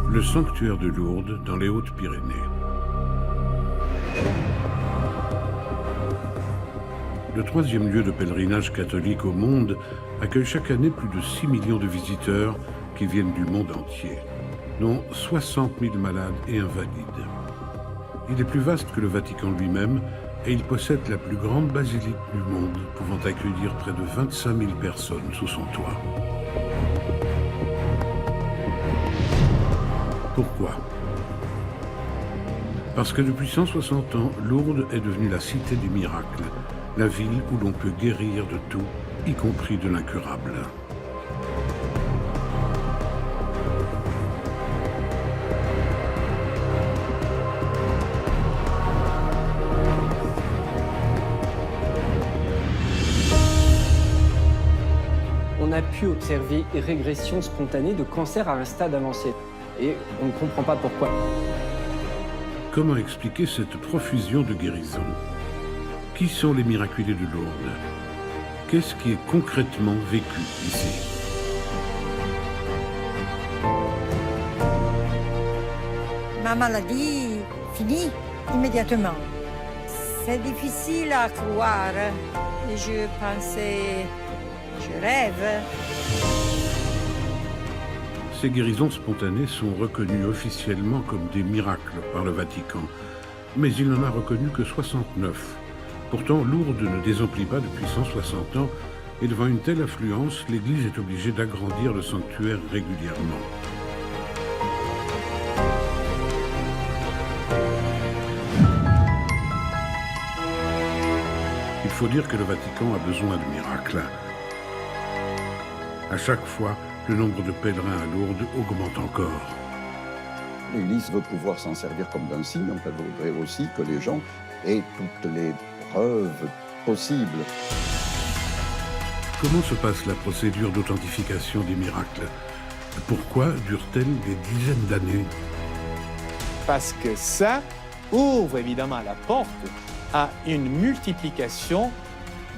Le sanctuaire de Lourdes, dans les Hautes-Pyrénées. Le troisième lieu de pèlerinage catholique au monde accueille chaque année plus de 6 millions de visiteurs qui viennent du monde entier, dont 60 000 malades et invalides. Il est plus vaste que le Vatican lui-même et il possède la plus grande basilique du monde, pouvant accueillir près de 25 000 personnes sous son toit. Pourquoi ? Parce que depuis 160 ans, Lourdes est devenue la cité des miracles, la ville où l'on peut guérir de tout, y compris de l'incurable. On a pu observer une régression spontanée de cancer à un stade avancé. Et on ne comprend pas pourquoi. Comment expliquer cette profusion de guérisons ? Qui sont les miraculés de Lourdes ? Qu'est-ce qui est concrètement vécu ici ? Ma maladie finit immédiatement. C'est difficile à croire. Je pensais, je rêve. Ces guérisons spontanées sont reconnues officiellement comme des miracles par le Vatican, mais il n'en a reconnu que 69. Pourtant, Lourdes ne désemplit pas depuis 160 ans, et devant une telle affluence, l'Église est obligée d'agrandir le sanctuaire régulièrement. Il faut dire que le Vatican a besoin de miracles. À chaque fois, le nombre de pèlerins à Lourdes augmente encore. L'Église veut pouvoir s'en servir comme d'un signe, donc elle voudrait aussi que les gens aient toutes les preuves possibles. Comment se passe la procédure d'authentification des miracles ? Pourquoi dure-t-elle des dizaines d'années ? Parce que ça ouvre évidemment la porte à une multiplication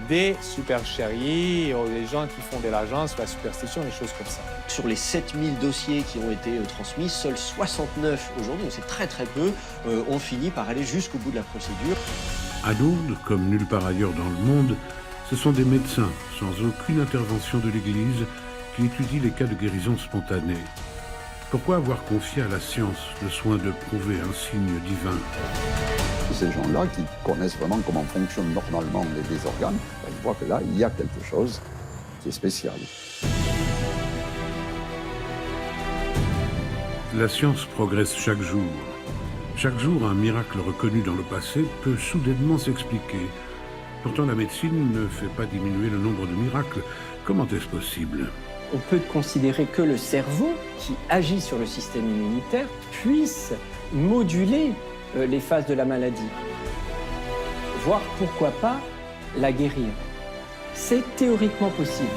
des supercheries, des gens qui font de l'argent sur la superstition, des choses comme ça. Sur les 7000 dossiers qui ont été transmis, seuls 69 aujourd'hui, donc c'est très très peu, ont fini par aller jusqu'au bout de la procédure. À Lourdes, comme nulle part ailleurs dans le monde, ce sont des médecins, sans aucune intervention de l'Église, qui étudient les cas de guérison spontanée. Pourquoi avoir confié à la science le soin de prouver un signe divin ? Ces gens-là qui connaissent vraiment comment fonctionnent normalement les organes, ils voient que là, il y a quelque chose qui est spécial. La science progresse chaque jour. Chaque jour, un miracle reconnu dans le passé peut soudainement s'expliquer. Pourtant, la médecine ne fait pas diminuer le nombre de miracles. Comment est-ce possible ? On peut considérer que le cerveau, qui agit sur le système immunitaire, puisse moduler les phases de la maladie, voire pourquoi pas la guérir. C'est théoriquement possible.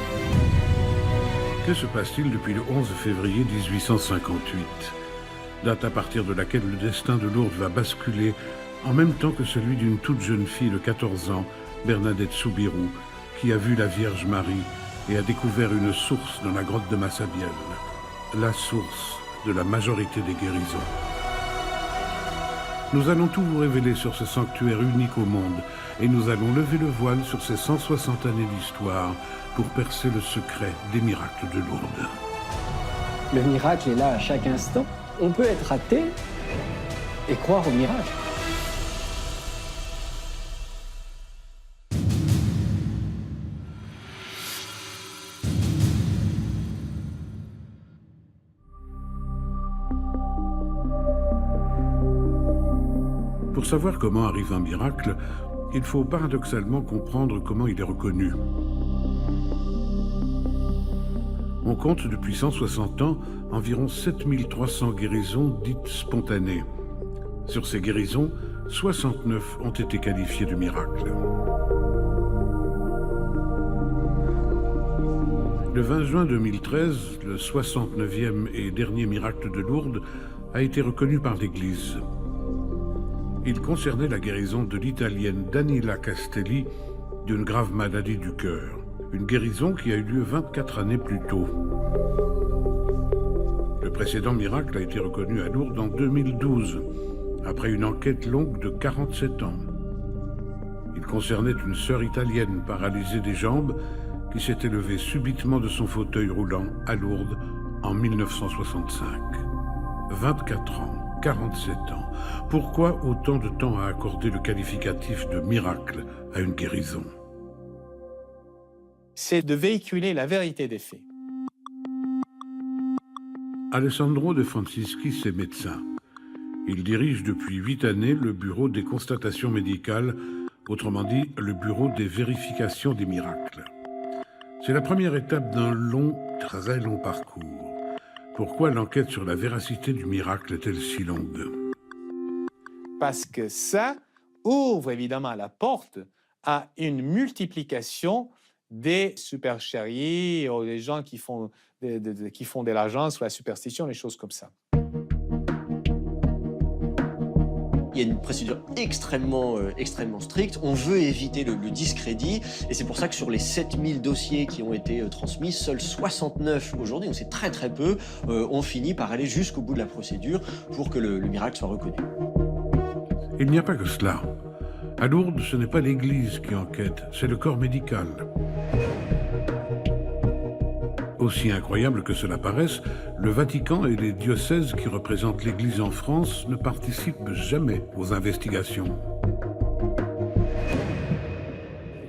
Que se passe-t-il depuis le 11 février 1858 ? Date à partir de laquelle le destin de Lourdes va basculer en même temps que celui d'une toute jeune fille de 14 ans, Bernadette Soubirous, qui a vu la Vierge Marie et a découvert une source dans la grotte de Massabielle, la source de la majorité des guérisons. Nous allons tout vous révéler sur ce sanctuaire unique au monde et nous allons lever le voile sur ces 160 années d'histoire pour percer le secret des miracles de Lourdes. Le miracle est là à chaque instant. On peut être athée et croire au miracle. Pour savoir comment arrive un miracle, il faut paradoxalement comprendre comment il est reconnu. On compte depuis 160 ans environ 7300 guérisons dites spontanées. Sur ces guérisons, 69 ont été qualifiées de miracles. Le 20 juin 2013, le 69e et dernier miracle de Lourdes a été reconnu par l'Église. Il concernait la guérison de l'Italienne Danila Castelli d'une grave maladie du cœur. Une guérison qui a eu lieu 24 années plus tôt. Le précédent miracle a été reconnu à Lourdes en 2012, après une enquête longue de 47 ans. Il concernait une sœur italienne paralysée des jambes qui s'était levée subitement de son fauteuil roulant à Lourdes en 1965. 24 ans, 47 ans. Pourquoi autant de temps à accorder le qualificatif de miracle à une guérison? C'est de véhiculer la vérité des faits. Alessandro De Franciscis est médecin. Il dirige depuis 8 années le bureau des constatations médicales, autrement dit le bureau des vérifications des miracles. C'est la première étape d'un long, très long parcours. Pourquoi l'enquête sur la véracité du miracle est-elle si longue? Parce que ça ouvre évidemment la porte à une multiplication des supercheries ou des gens qui font de l'argent sur la superstition, des choses comme ça. Il y a une procédure extrêmement stricte. On veut éviter le discrédit. Et c'est pour ça que sur les 7000 dossiers qui ont été transmis, seuls 69 aujourd'hui, donc c'est très très peu, ont fini par aller jusqu'au bout de la procédure pour que le miracle soit reconnu. Il n'y a pas que cela. À Lourdes, ce n'est pas l'Église qui enquête, c'est le corps médical. Aussi incroyable que cela paraisse, le Vatican et les diocèses qui représentent l'Église en France ne participent jamais aux investigations.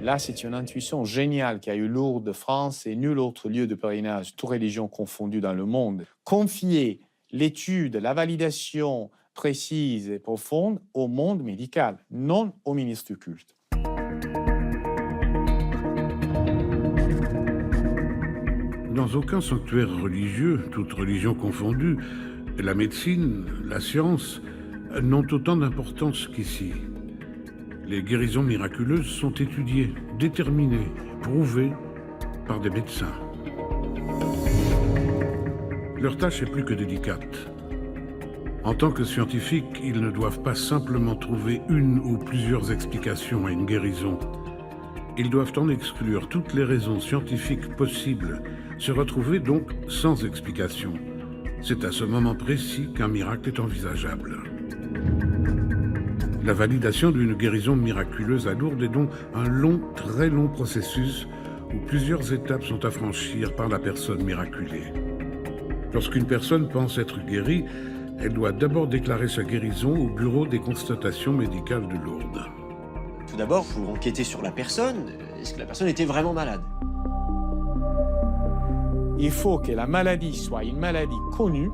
Là, c'est une intuition géniale qui a eu Lourdes, France et nul autre lieu de pèlerinage, toutes religions confondues dans le monde. Confier l'étude, la validation précise et profonde au monde médical, non au ministre du culte. Dans aucun sanctuaire religieux, toutes religions confondues, la médecine, la science n'ont autant d'importance qu'ici. Les guérisons miraculeuses sont étudiées, déterminées, prouvées par des médecins. Leur tâche est plus que délicate. En tant que scientifiques, ils ne doivent pas simplement trouver une ou plusieurs explications à une guérison. Ils doivent en exclure toutes les raisons scientifiques possibles, se retrouver donc sans explication. C'est à ce moment précis qu'un miracle est envisageable. La validation d'une guérison miraculeuse à Lourdes est donc un long, très long processus où plusieurs étapes sont à franchir par la personne miraculée. Lorsqu'une personne pense être guérie, elle doit d'abord déclarer sa guérison au bureau des constatations médicales de Lourdes. Tout d'abord, pour enquêter sur la personne, est-ce que la personne était vraiment malade? Il faut que la maladie soit une maladie connue,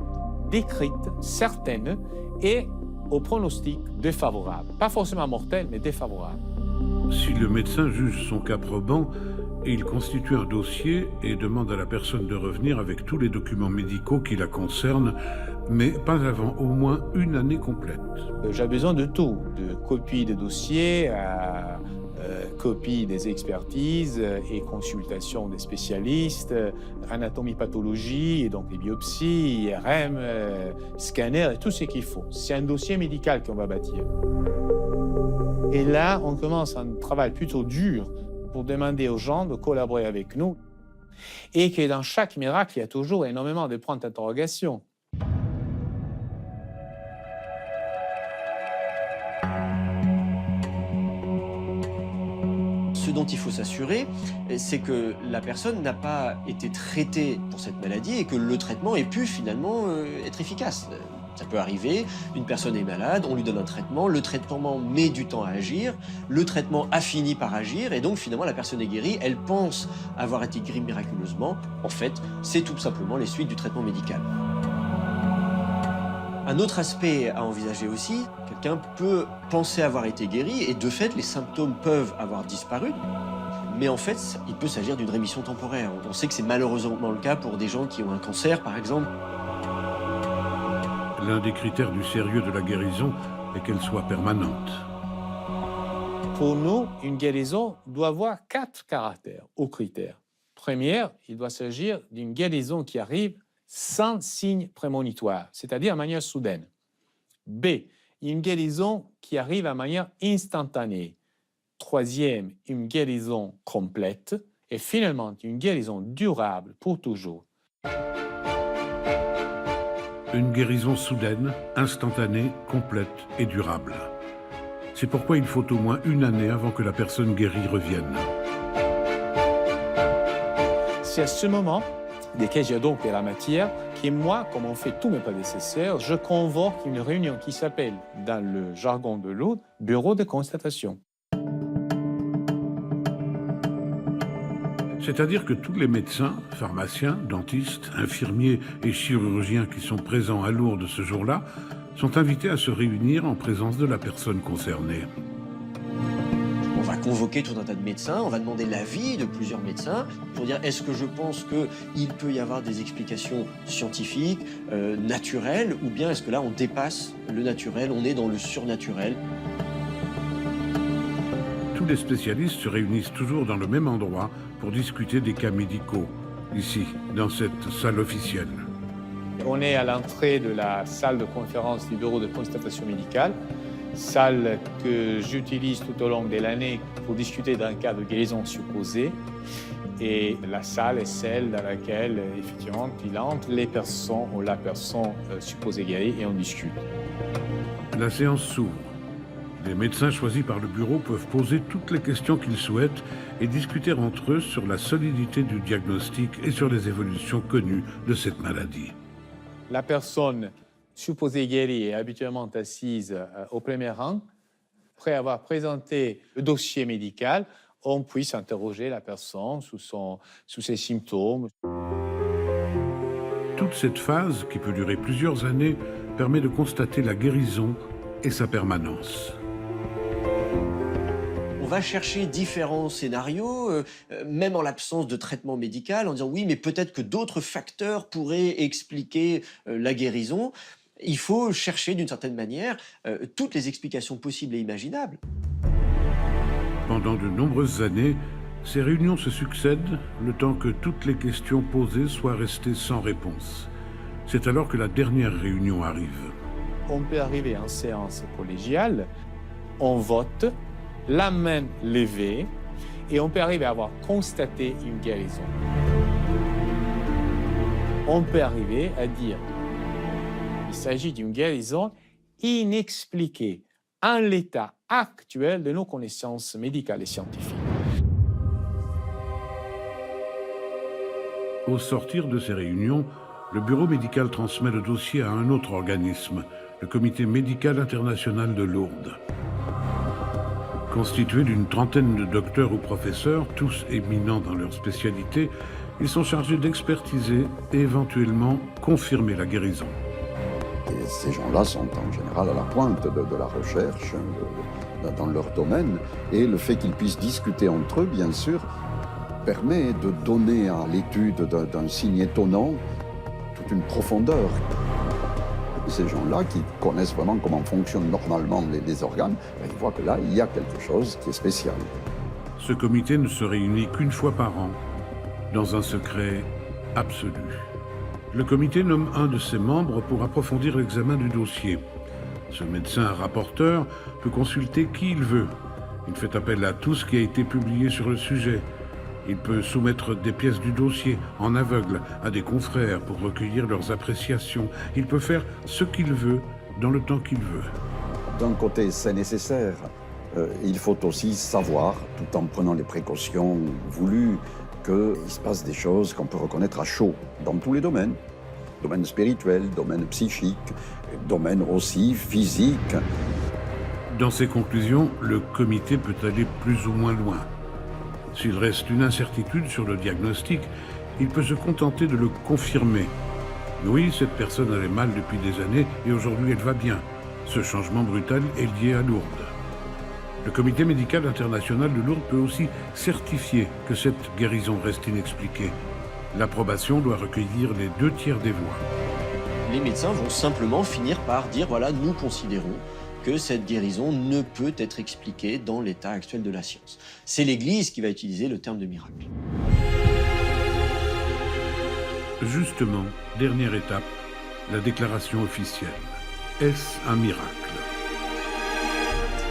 décrite, certaine et au pronostic défavorable. Pas forcément mortel, mais défavorable. Si le médecin juge son cas probant, il constitue un dossier et demande à la personne de revenir avec tous les documents médicaux qui la concernent, mais pas avant au moins une année complète. J'ai besoin de tout, de copies de dossiers, copies des expertises et consultations des spécialistes, anatomie, pathologie, et donc les biopsies, IRM, scanner, et tout ce qu'il faut. C'est un dossier médical qu'on va bâtir. Et là, on commence un travail plutôt dur pour demander aux gens de collaborer avec nous et que dans chaque miracle, il y a toujours énormément de points d'interrogation. Ce dont il faut s'assurer, c'est que la personne n'a pas été traitée pour cette maladie et que le traitement ait pu finalement être efficace. Ça peut arriver, une personne est malade, on lui donne un traitement, le traitement met du temps à agir, le traitement a fini par agir et donc finalement la personne est guérie, elle pense avoir été guérie miraculeusement. En fait, c'est tout simplement les suites du traitement médical. Un autre aspect à envisager aussi, quelqu'un peut penser avoir été guéri et de fait les symptômes peuvent avoir disparu. Mais en fait, il peut s'agir d'une rémission temporaire. On sait que c'est malheureusement le cas pour des gens qui ont un cancer par exemple. L'un des critères du sérieux de la guérison est qu'elle soit permanente. Pour nous, une guérison doit avoir 4 caractères ou critères. Première, il doit s'agir d'une guérison qui arrive sans signe prémonitoire, c'est-à-dire de manière soudaine. B, une guérison qui arrive à manière instantanée. Troisième, une guérison complète. Et finalement, une guérison durable pour toujours. Une guérison soudaine, instantanée, complète et durable. C'est pourquoi il faut au moins 1 année avant que la personne guérie revienne. C'est à ce moment, desquels j'ai donc de la matière, qui moi, comme ont fait tous mes prédécesseurs, je convoque une réunion qui s'appelle, dans le jargon de Lourdes, bureau de constatation. C'est-à-dire que tous les médecins, pharmaciens, dentistes, infirmiers et chirurgiens qui sont présents à Lourdes ce jour-là sont invités à se réunir en présence de la personne concernée. On va convoquer tout un tas de médecins, on va demander l'avis de plusieurs médecins pour dire est-ce que je pense qu'il peut y avoir des explications scientifiques, naturelles, ou bien est-ce que là on dépasse le naturel, on est dans le surnaturel. Tous les spécialistes se réunissent toujours dans le même endroit pour discuter des cas médicaux, ici, dans cette salle officielle. On est à l'entrée de la salle de conférence du bureau de constatation médicale, salle que j'utilise tout au long de l'année pour discuter d'un cas de guérison supposée. Et la salle est celle dans laquelle, effectivement, il entre les personnes ou la personne supposée guérie et on discute. La séance s'ouvre. Les médecins choisis par le bureau peuvent poser toutes les questions qu'ils souhaitent et discuter entre eux sur la solidité du diagnostic et sur les évolutions connues de cette maladie. La personne supposée guérie est habituellement assise au premier rang. Après avoir présenté le dossier médical, on puisse interroger la personne sous ses symptômes. Toute cette phase, qui peut durer plusieurs années, permet de constater la guérison et sa permanence. On va chercher différents scénarios, même en l'absence de traitement médical, en disant oui, mais peut-être que d'autres facteurs pourraient expliquer la guérison. Il faut chercher d'une certaine manière toutes les explications possibles et imaginables. Pendant de nombreuses années, ces réunions se succèdent le temps que toutes les questions posées soient restées sans réponse. C'est alors que la dernière réunion arrive. On peut arriver en séance collégiale, on vote, la main levée, et on peut arriver à avoir constaté une guérison. On peut arriver à dire qu'il s'agit d'une guérison inexpliquée en l'état actuel de nos connaissances médicales et scientifiques. Au sortir de ces réunions, le bureau médical transmet le dossier à un autre organisme, le Comité médical international de Lourdes. Constitué d'une trentaine de docteurs ou professeurs, tous éminents dans leur spécialité, ils sont chargés d'expertiser et éventuellement confirmer la guérison. Et ces gens-là sont en général à la pointe de la recherche dans leur domaine, et le fait qu'ils puissent discuter entre eux, bien sûr, permet de donner à l'étude d'un signe étonnant toute une profondeur. Ces gens-là qui connaissent vraiment comment fonctionnent normalement les organes, ils voient que là, il y a quelque chose qui est spécial. Ce comité ne se réunit qu'une fois par an, dans un secret absolu. Le comité nomme un de ses membres pour approfondir l'examen du dossier. Ce médecin rapporteur peut consulter qui il veut. Il fait appel à tout ce qui a été publié sur le sujet. Il peut soumettre des pièces du dossier en aveugle à des confrères pour recueillir leurs appréciations. Il peut faire ce qu'il veut dans le temps qu'il veut. D'un côté, c'est nécessaire. Il faut aussi savoir, tout en prenant les précautions voulues, qu'il se passe des choses qu'on peut reconnaître à chaud dans tous les domaines. Domaine spirituel, domaine psychique, domaine aussi physique. Dans ses conclusions, le comité peut aller plus ou moins loin. S'il reste une incertitude sur le diagnostic, il peut se contenter de le confirmer. Oui, cette personne allait mal depuis des années et aujourd'hui elle va bien. Ce changement brutal est lié à Lourdes. Le Comité médical international de Lourdes peut aussi certifier que cette guérison reste inexpliquée. L'approbation doit recueillir les 2/3 des voix. Les médecins vont simplement finir par dire voilà, nous considérons que cette guérison ne peut être expliquée dans l'état actuel de la science. C'est l'Église qui va utiliser le terme de miracle. Justement, dernière étape, la déclaration officielle. Est-ce un miracle ?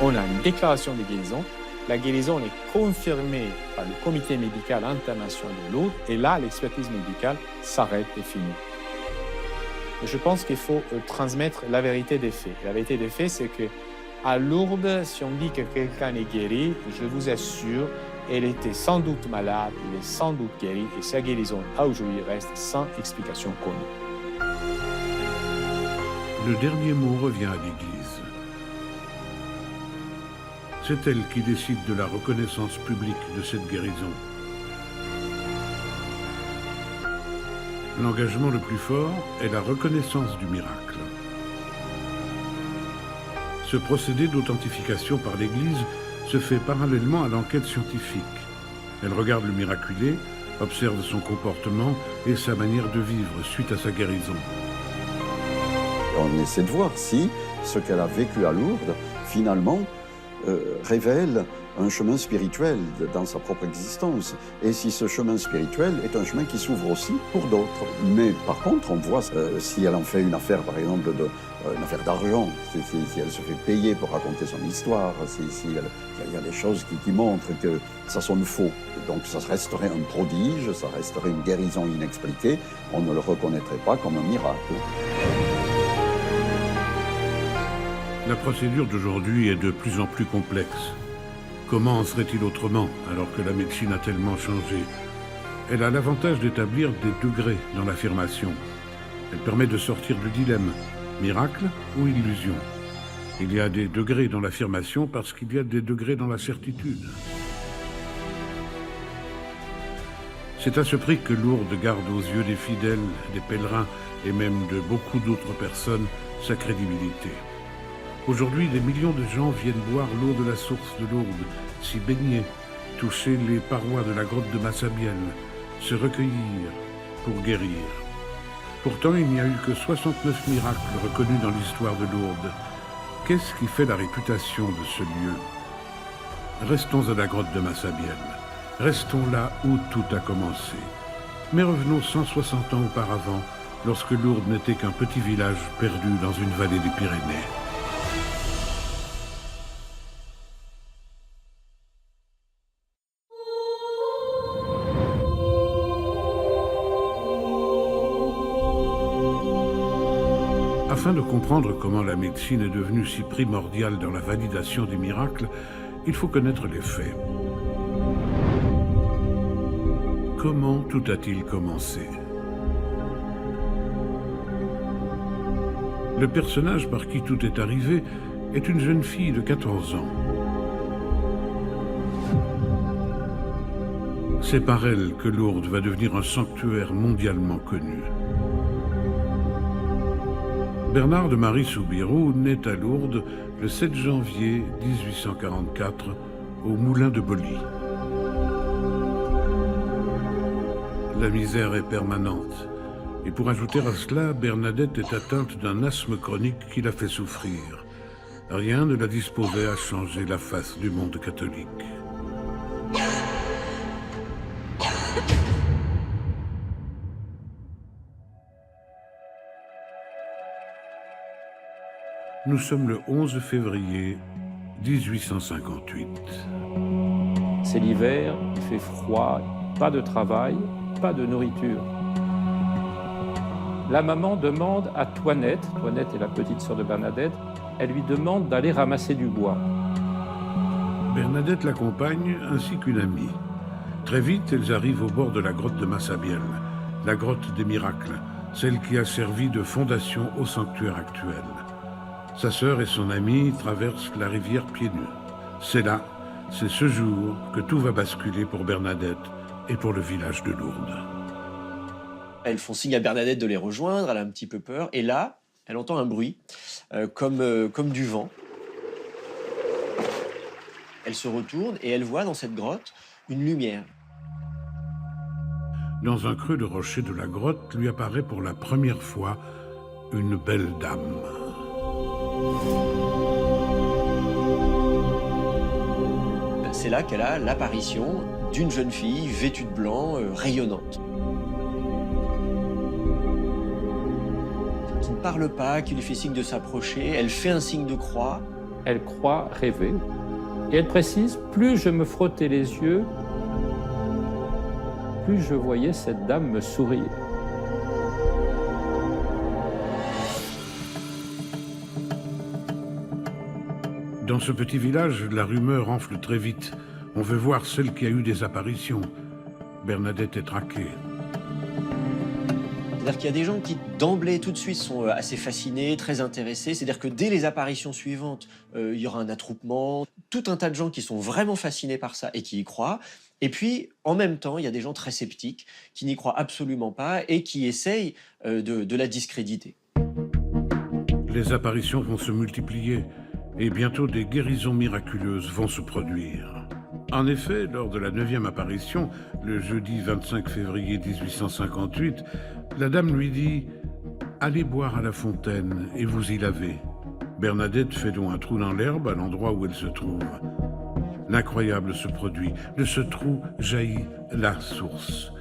On a une déclaration de guérison. La guérison est confirmée par le Comité médical international de Lourdes et là, l'expertise médicale s'arrête et finit. Je pense qu'il faut transmettre la vérité des faits. La vérité des faits, c'est qu'à Lourdes, si on dit que quelqu'un est guéri, je vous assure, elle était sans doute malade, il est sans doute guéri, et sa guérison à aujourd'hui reste sans explication connue. Le dernier mot revient à l'Église. C'est elle qui décide de la reconnaissance publique de cette guérison. L'engagement le plus fort est la reconnaissance du miracle. Ce procédé d'authentification par l'Église se fait parallèlement à l'enquête scientifique. Elle regarde le miraculé, observe son comportement et sa manière de vivre suite à sa guérison. On essaie de voir si ce qu'elle a vécu à Lourdes, finalement, révèle un chemin spirituel dans sa propre existence. Et si ce chemin spirituel est un chemin qui s'ouvre aussi pour d'autres. Mais par contre, on voit si elle en fait une affaire, par exemple, une affaire d'argent, si elle se fait payer pour raconter son histoire, il y a des choses qui montrent que ça sonne faux. Donc ça resterait un prodige, ça resterait une guérison inexpliquée, on ne le reconnaîtrait pas comme un miracle. La procédure d'aujourd'hui est de plus en plus complexe. Comment en serait-il autrement, alors que la médecine a tellement changé? Elle a l'avantage d'établir des degrés dans l'affirmation. Elle permet de sortir du dilemme, miracle ou illusion. Il y a des degrés dans l'affirmation parce qu'il y a des degrés dans la certitude. C'est à ce prix que Lourdes garde aux yeux des fidèles, des pèlerins et même de beaucoup d'autres personnes sa crédibilité. Aujourd'hui, des millions de gens viennent boire l'eau de la source de Lourdes, s'y baigner, toucher les parois de la grotte de Massabielle, se recueillir pour guérir. Pourtant, il n'y a eu que 69 miracles reconnus dans l'histoire de Lourdes. Qu'est-ce qui fait la réputation de ce lieu? Restons à la grotte de Massabielle. Restons là où tout a commencé. Mais revenons 160 ans auparavant, lorsque Lourdes n'était qu'un petit village perdu dans une vallée des Pyrénées. Afin de comprendre comment la médecine est devenue si primordiale dans la validation des miracles, il faut connaître les faits. Comment tout a-t-il commencé? Le personnage par qui tout est arrivé est une jeune fille de 14 ans. C'est par elle que Lourdes va devenir un sanctuaire mondialement connu. Bernard de Marie Soubirous naît à Lourdes le 7 janvier 1844 au Moulin de Boly. La misère est permanente. Et pour ajouter à cela, Bernadette est atteinte d'un asthme chronique qui la fait souffrir. Rien ne la disposait à changer la face du monde catholique. Nous sommes le 11 février 1858. C'est l'hiver, il fait froid, pas de travail, pas de nourriture. La maman demande à Toinette est la petite sœur de Bernadette, elle lui demande d'aller ramasser du bois. Bernadette l'accompagne ainsi qu'une amie. Très vite, elles arrivent au bord de la grotte de Massabielle, la grotte des miracles, celle qui a servi de fondation au sanctuaire actuel. Sa sœur et son amie traversent la rivière pieds nus. C'est là, c'est ce jour que tout va basculer pour Bernadette et pour le village de Lourdes. Elles font signe à Bernadette de les rejoindre, elle a un petit peu peur. Et là, elle entend un bruit, comme du vent. Elle se retourne et elle voit dans cette grotte une lumière. Dans un creux de rocher de la grotte, lui apparaît pour la première fois une belle dame. C'est là qu'elle a l'apparition d'une jeune fille vêtue de blanc, rayonnante. Qui ne parle pas, qui lui fait signe de s'approcher, elle fait un signe de croix. Elle croit rêver. Et elle précise, plus je me frottais les yeux, plus je voyais cette dame me sourire. Dans ce petit village, la rumeur enfle très vite. On veut voir celle qui a eu des apparitions. Bernadette est traquée. C'est-à-dire qu'il y a des gens qui, d'emblée, tout de suite, sont assez fascinés, très intéressés. C'est-à-dire que dès les apparitions suivantes, il y aura un attroupement. Tout un tas de gens qui sont vraiment fascinés par ça et qui y croient. Et puis, en même temps, il y a des gens très sceptiques qui n'y croient absolument pas et qui essayent de la discréditer. Les apparitions vont se multiplier et bientôt des guérisons miraculeuses vont se produire. En effet, lors de la 9e apparition, le jeudi 25 février 1858, la dame lui dit « Allez boire à la fontaine et vous y lavez ». Bernadette fait donc un trou dans l'herbe à l'endroit où elle se trouve. L'incroyable se produit. De ce trou jaillit la source.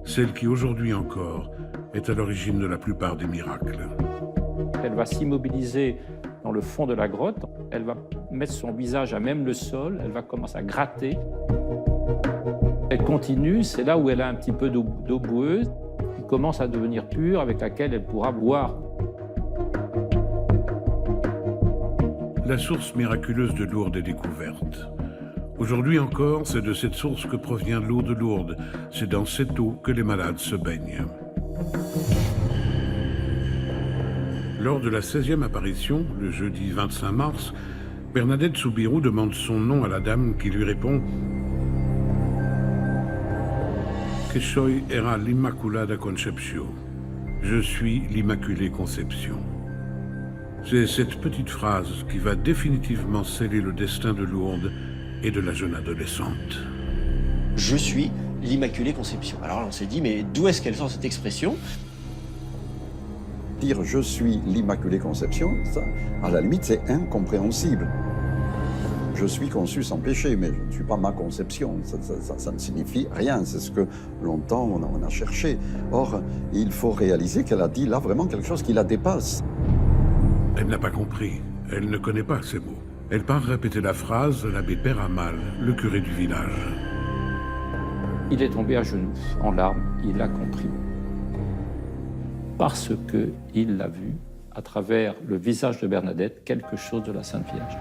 Celle qui, aujourd'hui encore, est à l'origine de la plupart des miracles. Elle va s'immobiliser dans le fond de la grotte. Elle va mettre son visage à même le sol. Elle va commencer à gratter. Elle continue. C'est là où elle a un petit peu d'eau boueuse qui commence à devenir pure, avec laquelle elle pourra boire. La source miraculeuse de Lourdes est découverte. Aujourd'hui encore, c'est de cette source que provient l'eau de Lourdes. C'est dans cette eau que les malades se baignent. Lors de la 16e apparition, le jeudi 25 mars, Bernadette Soubirous demande son nom à la dame qui lui répond « Que soy era l'Immaculada Concepción ». Je suis l'Immaculée Conception. C'est cette petite phrase qui va définitivement sceller le destin de Lourdes et de la jeune adolescente. Je suis l'Immaculée Conception. Alors là, on s'est dit, mais d'où est-ce qu'elle sort cette expression ? Dire « je suis l'Immaculée Conception », ça, à la limite, c'est incompréhensible. Je suis conçu sans péché, mais je ne suis pas ma conception. Ça ne signifie rien. C'est ce que longtemps on a cherché. Or, il faut réaliser qu'elle a dit là vraiment quelque chose qui la dépasse. Elle n'a pas compris. Elle ne connaît pas ces mots. Elle part répéter la phrase de l'abbé Peyramal, le curé du village. Il est tombé à genoux, en larmes. Il a compris. Parce qu'il a vu, à travers le visage de Bernadette, quelque chose de la Sainte Vierge.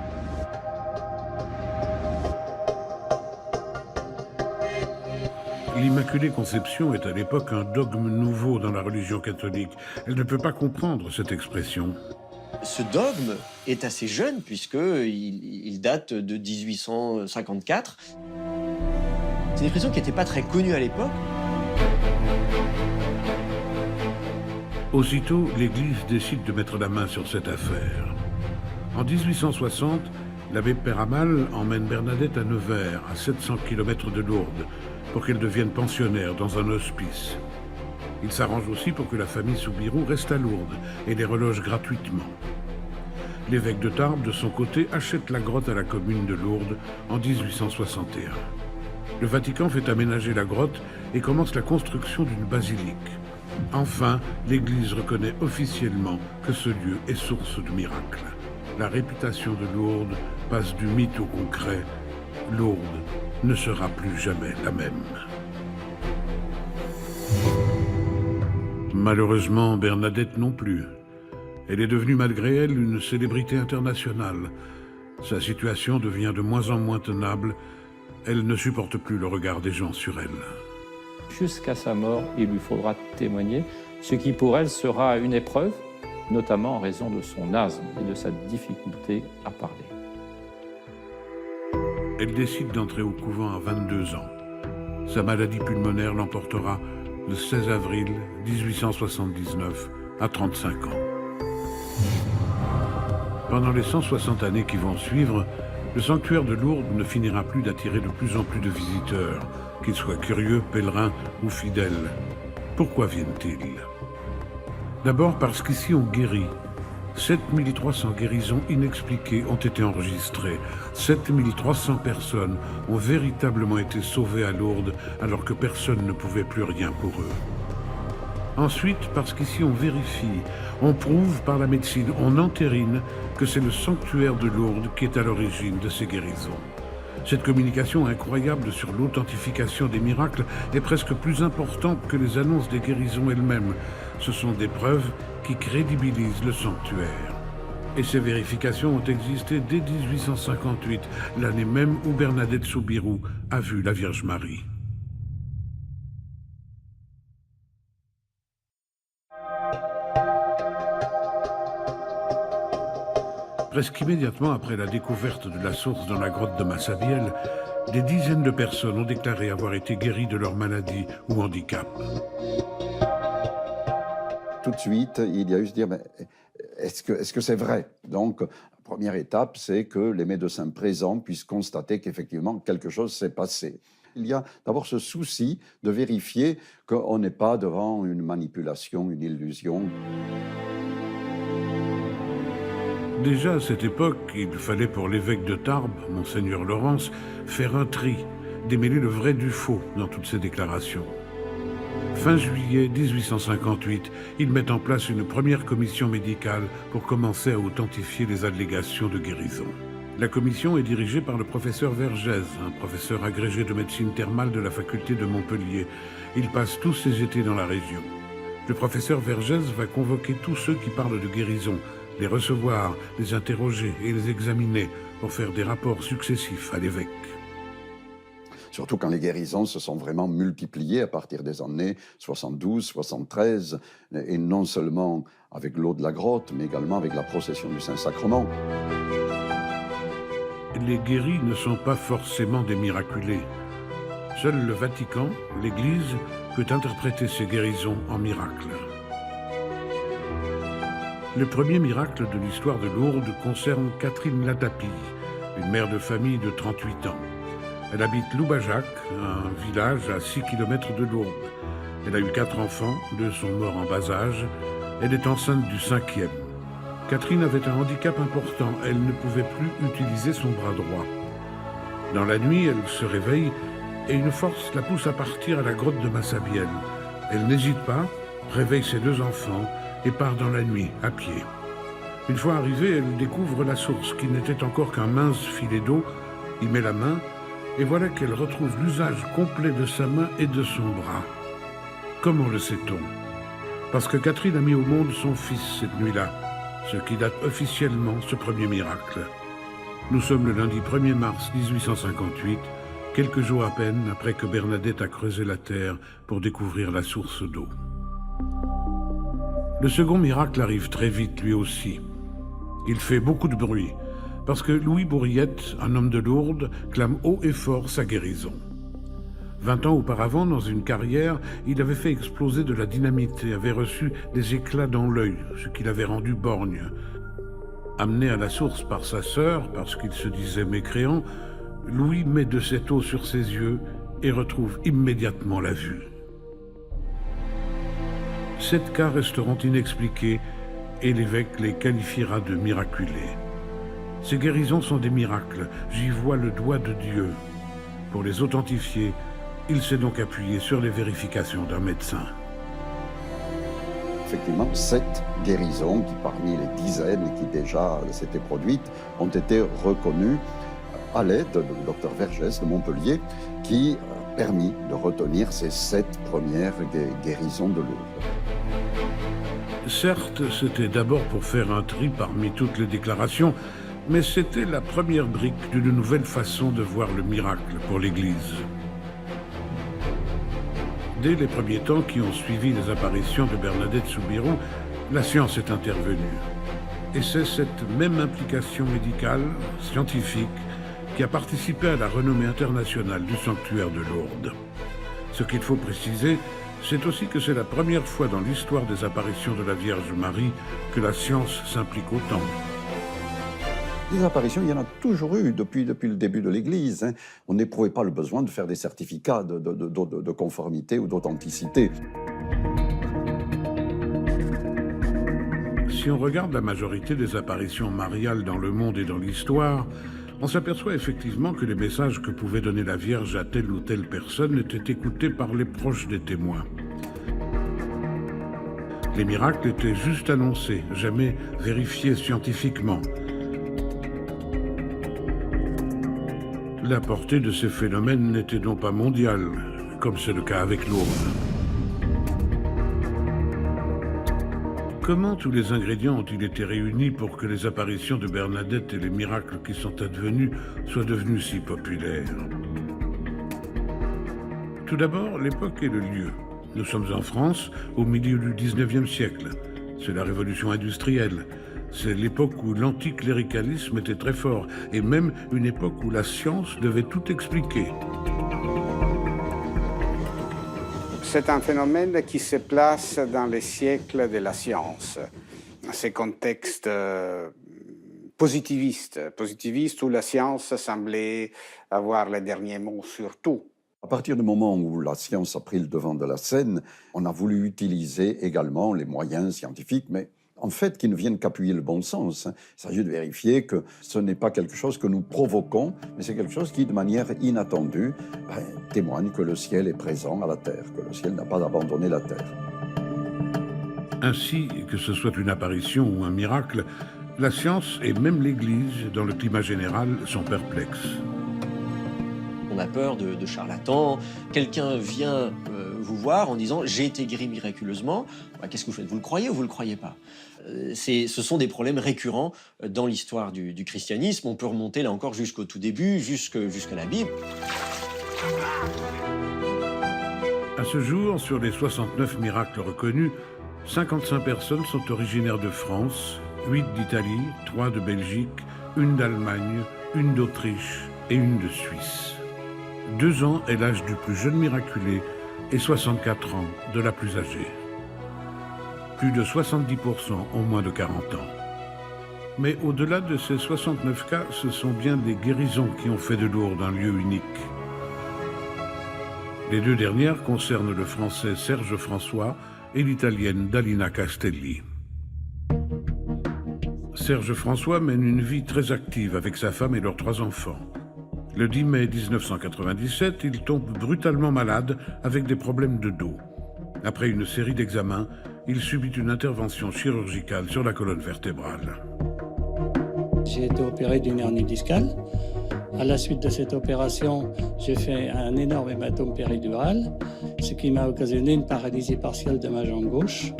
L'Immaculée Conception est à l'époque un dogme nouveau dans la religion catholique. Elle ne peut pas comprendre cette expression. Ce dogme est assez jeune puisqu'il date de 1854. C'est une expression qui n'était pas très connue à l'époque. Aussitôt, l'Église décide de mettre la main sur cette affaire. En 1860, l'abbé Peyramal emmène Bernadette à Nevers, à 700 km de Lourdes, pour qu'elle devienne pensionnaire dans un hospice. Il s'arrange aussi pour que la famille Soubirous reste à Lourdes et les reloge gratuitement. L'évêque de Tarbes, de son côté, achète la grotte à la commune de Lourdes en 1861. Le Vatican fait aménager la grotte et commence la construction d'une basilique. Enfin, l'Église reconnaît officiellement que ce lieu est source de miracles. La réputation de Lourdes passe du mythe au concret. Lourdes ne sera plus jamais la même. Malheureusement, Bernadette non plus. Elle est devenue malgré elle une célébrité internationale. Sa situation devient de moins en moins tenable. Elle ne supporte plus le regard des gens sur elle. Jusqu'à sa mort, il lui faudra témoigner, ce qui pour elle sera une épreuve, notamment en raison de son asthme et de sa difficulté à parler. Elle décide d'entrer au couvent à 22 ans. Sa maladie pulmonaire l'emportera le 16 avril 1879 à 35 ans. Pendant les 160 années qui vont suivre, le sanctuaire de Lourdes ne finira plus d'attirer de plus en plus de visiteurs, qu'ils soient curieux, pèlerins ou fidèles. Pourquoi viennent-ils ? D'abord parce qu'ici on guérit. 7300 guérisons inexpliquées ont été enregistrées. 7300 personnes ont véritablement été sauvées à Lourdes alors que personne ne pouvait plus rien pour eux. Ensuite, parce qu'ici on vérifie, on prouve par la médecine, on entérine que c'est le sanctuaire de Lourdes qui est à l'origine de ces guérisons. Cette communication incroyable sur l'authentification des miracles est presque plus importante que les annonces des guérisons elles-mêmes. Ce sont des preuves qui crédibilisent le sanctuaire. Et ces vérifications ont existé dès 1858, l'année même où Bernadette Soubirous a vu la Vierge Marie. Presque immédiatement après la découverte de la source dans la grotte de Massabielle, des dizaines de personnes ont déclaré avoir été guéries de leur maladie ou handicap. Tout de suite, il y a eu se dire, mais est-ce que c'est vrai? Donc, la première étape, c'est que les médecins présents puissent constater qu'effectivement, quelque chose s'est passé. Il y a d'abord ce souci de vérifier qu'on n'est pas devant une manipulation, une illusion. Déjà à cette époque, il fallait pour l'évêque de Tarbes, Monseigneur Laurence, faire un tri, démêler le vrai du faux dans toutes ces déclarations. Fin juillet 1858, ils mettent en place une première commission médicale pour commencer à authentifier les allégations de guérison. La commission est dirigée par le professeur Vergès, un professeur agrégé de médecine thermale de la faculté de Montpellier. Il passe tous ses étés dans la région. Le professeur Vergès va convoquer tous ceux qui parlent de guérison, les recevoir, les interroger et les examiner pour faire des rapports successifs à l'évêque. Surtout quand les guérisons se sont vraiment multipliées à partir des années 72, 73, et non seulement avec l'eau de la grotte, mais également avec la procession du Saint-Sacrement. Les guéris ne sont pas forcément des miraculés. Seul le Vatican, l'Église, peut interpréter ces guérisons en miracles. Le premier miracle de l'histoire de Lourdes concerne Catherine Latapie, une mère de famille de 38 ans. Elle habite Loubajac, un village à 6 km de Lourdes. Elle a eu 4 enfants, 2 sont morts en bas âge. Elle est enceinte du 5e. Catherine avait un handicap important, elle ne pouvait plus utiliser son bras droit. Dans la nuit, elle se réveille et une force la pousse à partir à la grotte de Massabielle. Elle n'hésite pas, réveille ses 2 enfants et part dans la nuit, à pied. Une fois arrivée, elle découvre la source, qui n'était encore qu'un mince filet d'eau, y met la main, et voilà qu'elle retrouve l'usage complet de sa main et de son bras. Comment le sait-on? Parce que Catherine a mis au monde son fils cette nuit-là, ce qui date officiellement ce premier miracle. Nous sommes le lundi 1er mars 1858, quelques jours à peine après que Bernadette a creusé la terre pour découvrir la source d'eau. Le second miracle arrive très vite, lui aussi. Il fait beaucoup de bruit, parce que Louis Bourriette, un homme de Lourdes, clame haut et fort sa guérison. 20 ans auparavant, dans une carrière, il avait fait exploser de la dynamite et avait reçu des éclats dans l'œil, ce qui l'avait rendu borgne. Amené à la source par sa sœur, parce qu'il se disait mécréant, Louis met de cette eau sur ses yeux et retrouve immédiatement la vue. 7 cas resteront inexpliqués et l'évêque les qualifiera de miraculés. Ces guérisons sont des miracles, j'y vois le doigt de Dieu. Pour les authentifier, il s'est donc appuyé sur les vérifications d'un médecin. Effectivement, 7 guérisons qui, parmi les dizaines qui déjà s'étaient produites, ont été reconnues à l'aide du docteur Vergès de Montpellier, qui a permis de retenir ces 7 premières guérisons de Lourdes. Certes, c'était d'abord pour faire un tri parmi toutes les déclarations, mais c'était la première brique d'une nouvelle façon de voir le miracle pour l'Église. Dès les premiers temps qui ont suivi les apparitions de Bernadette Soubirous, la science est intervenue. Et c'est cette même implication médicale, scientifique, qui a participé à la renommée internationale du sanctuaire de Lourdes. Ce qu'il faut préciser, c'est aussi que c'est la première fois dans l'histoire des apparitions de la Vierge Marie que la science s'implique autant. Des apparitions, il y en a toujours eu depuis le début de l'Église. On n'éprouvait pas le besoin de faire des certificats de conformité ou d'authenticité. Si on regarde la majorité des apparitions mariales dans le monde et dans l'histoire, on s'aperçoit effectivement que les messages que pouvait donner la Vierge à telle ou telle personne étaient écoutés par les proches des témoins. Les miracles étaient juste annoncés, jamais vérifiés scientifiquement. La portée de ces phénomènes n'était donc pas mondiale, comme c'est le cas avec Lourdes. Comment tous les ingrédients ont-ils été réunis pour que les apparitions de Bernadette et les miracles qui sont advenus soient devenus si populaires? Tout d'abord, l'époque et le lieu. Nous sommes en France, au milieu du 19e siècle. C'est la révolution industrielle. C'est l'époque où l'anticléricalisme était très fort, et même une époque où la science devait tout expliquer. C'est un phénomène qui se place dans les siècles de la science. Ces contextes positivistes où la science semblait avoir le dernier mot sur tout. À partir du moment où la science a pris le devant de la scène, on a voulu utiliser également les moyens scientifiques, mais en fait, qui ne viennent qu'appuyer le bon sens. Il s'agit de vérifier que ce n'est pas quelque chose que nous provoquons, mais c'est quelque chose qui, de manière inattendue, témoigne que le ciel est présent à la Terre, que le ciel n'a pas abandonné la Terre. Ainsi, que ce soit une apparition ou un miracle, la science et même l'Église, dans le climat général, sont perplexes. On a peur de charlatans. Quelqu'un vient vous voir en disant « j'ai été guéri miraculeusement ». Qu'est-ce que vous faites? Vous le croyez ou vous le croyez pas? Ce sont des problèmes récurrents dans l'histoire du christianisme. On peut remonter là encore jusqu'au tout début, jusqu'à la Bible. À ce jour, sur les 69 miracles reconnus, 55 personnes sont originaires de France, 8 d'Italie, 3 de Belgique, 1 d'Allemagne, 1 d'Autriche et 1 de Suisse. 2 ans est l'âge du plus jeune miraculé et 64 ans de la plus âgée. Plus de 70% ont moins de 40 ans. Mais au-delà de ces 69 cas, ce sont bien des guérisons qui ont fait de Lourdes un lieu unique. Les 2 dernières concernent le français Serge François et l'italienne Dalina Castelli. Serge François mène une vie très active avec sa femme et leurs 3 enfants. Le 10 mai 1997, il tombe brutalement malade avec des problèmes de dos. Après une série d'examens, il subit une intervention chirurgicale sur la colonne vertébrale. J'ai été opéré d'une hernie discale. À la suite de cette opération, j'ai fait un énorme hématome péridural, ce qui m'a occasionné une paralysie partielle de ma jambe gauche.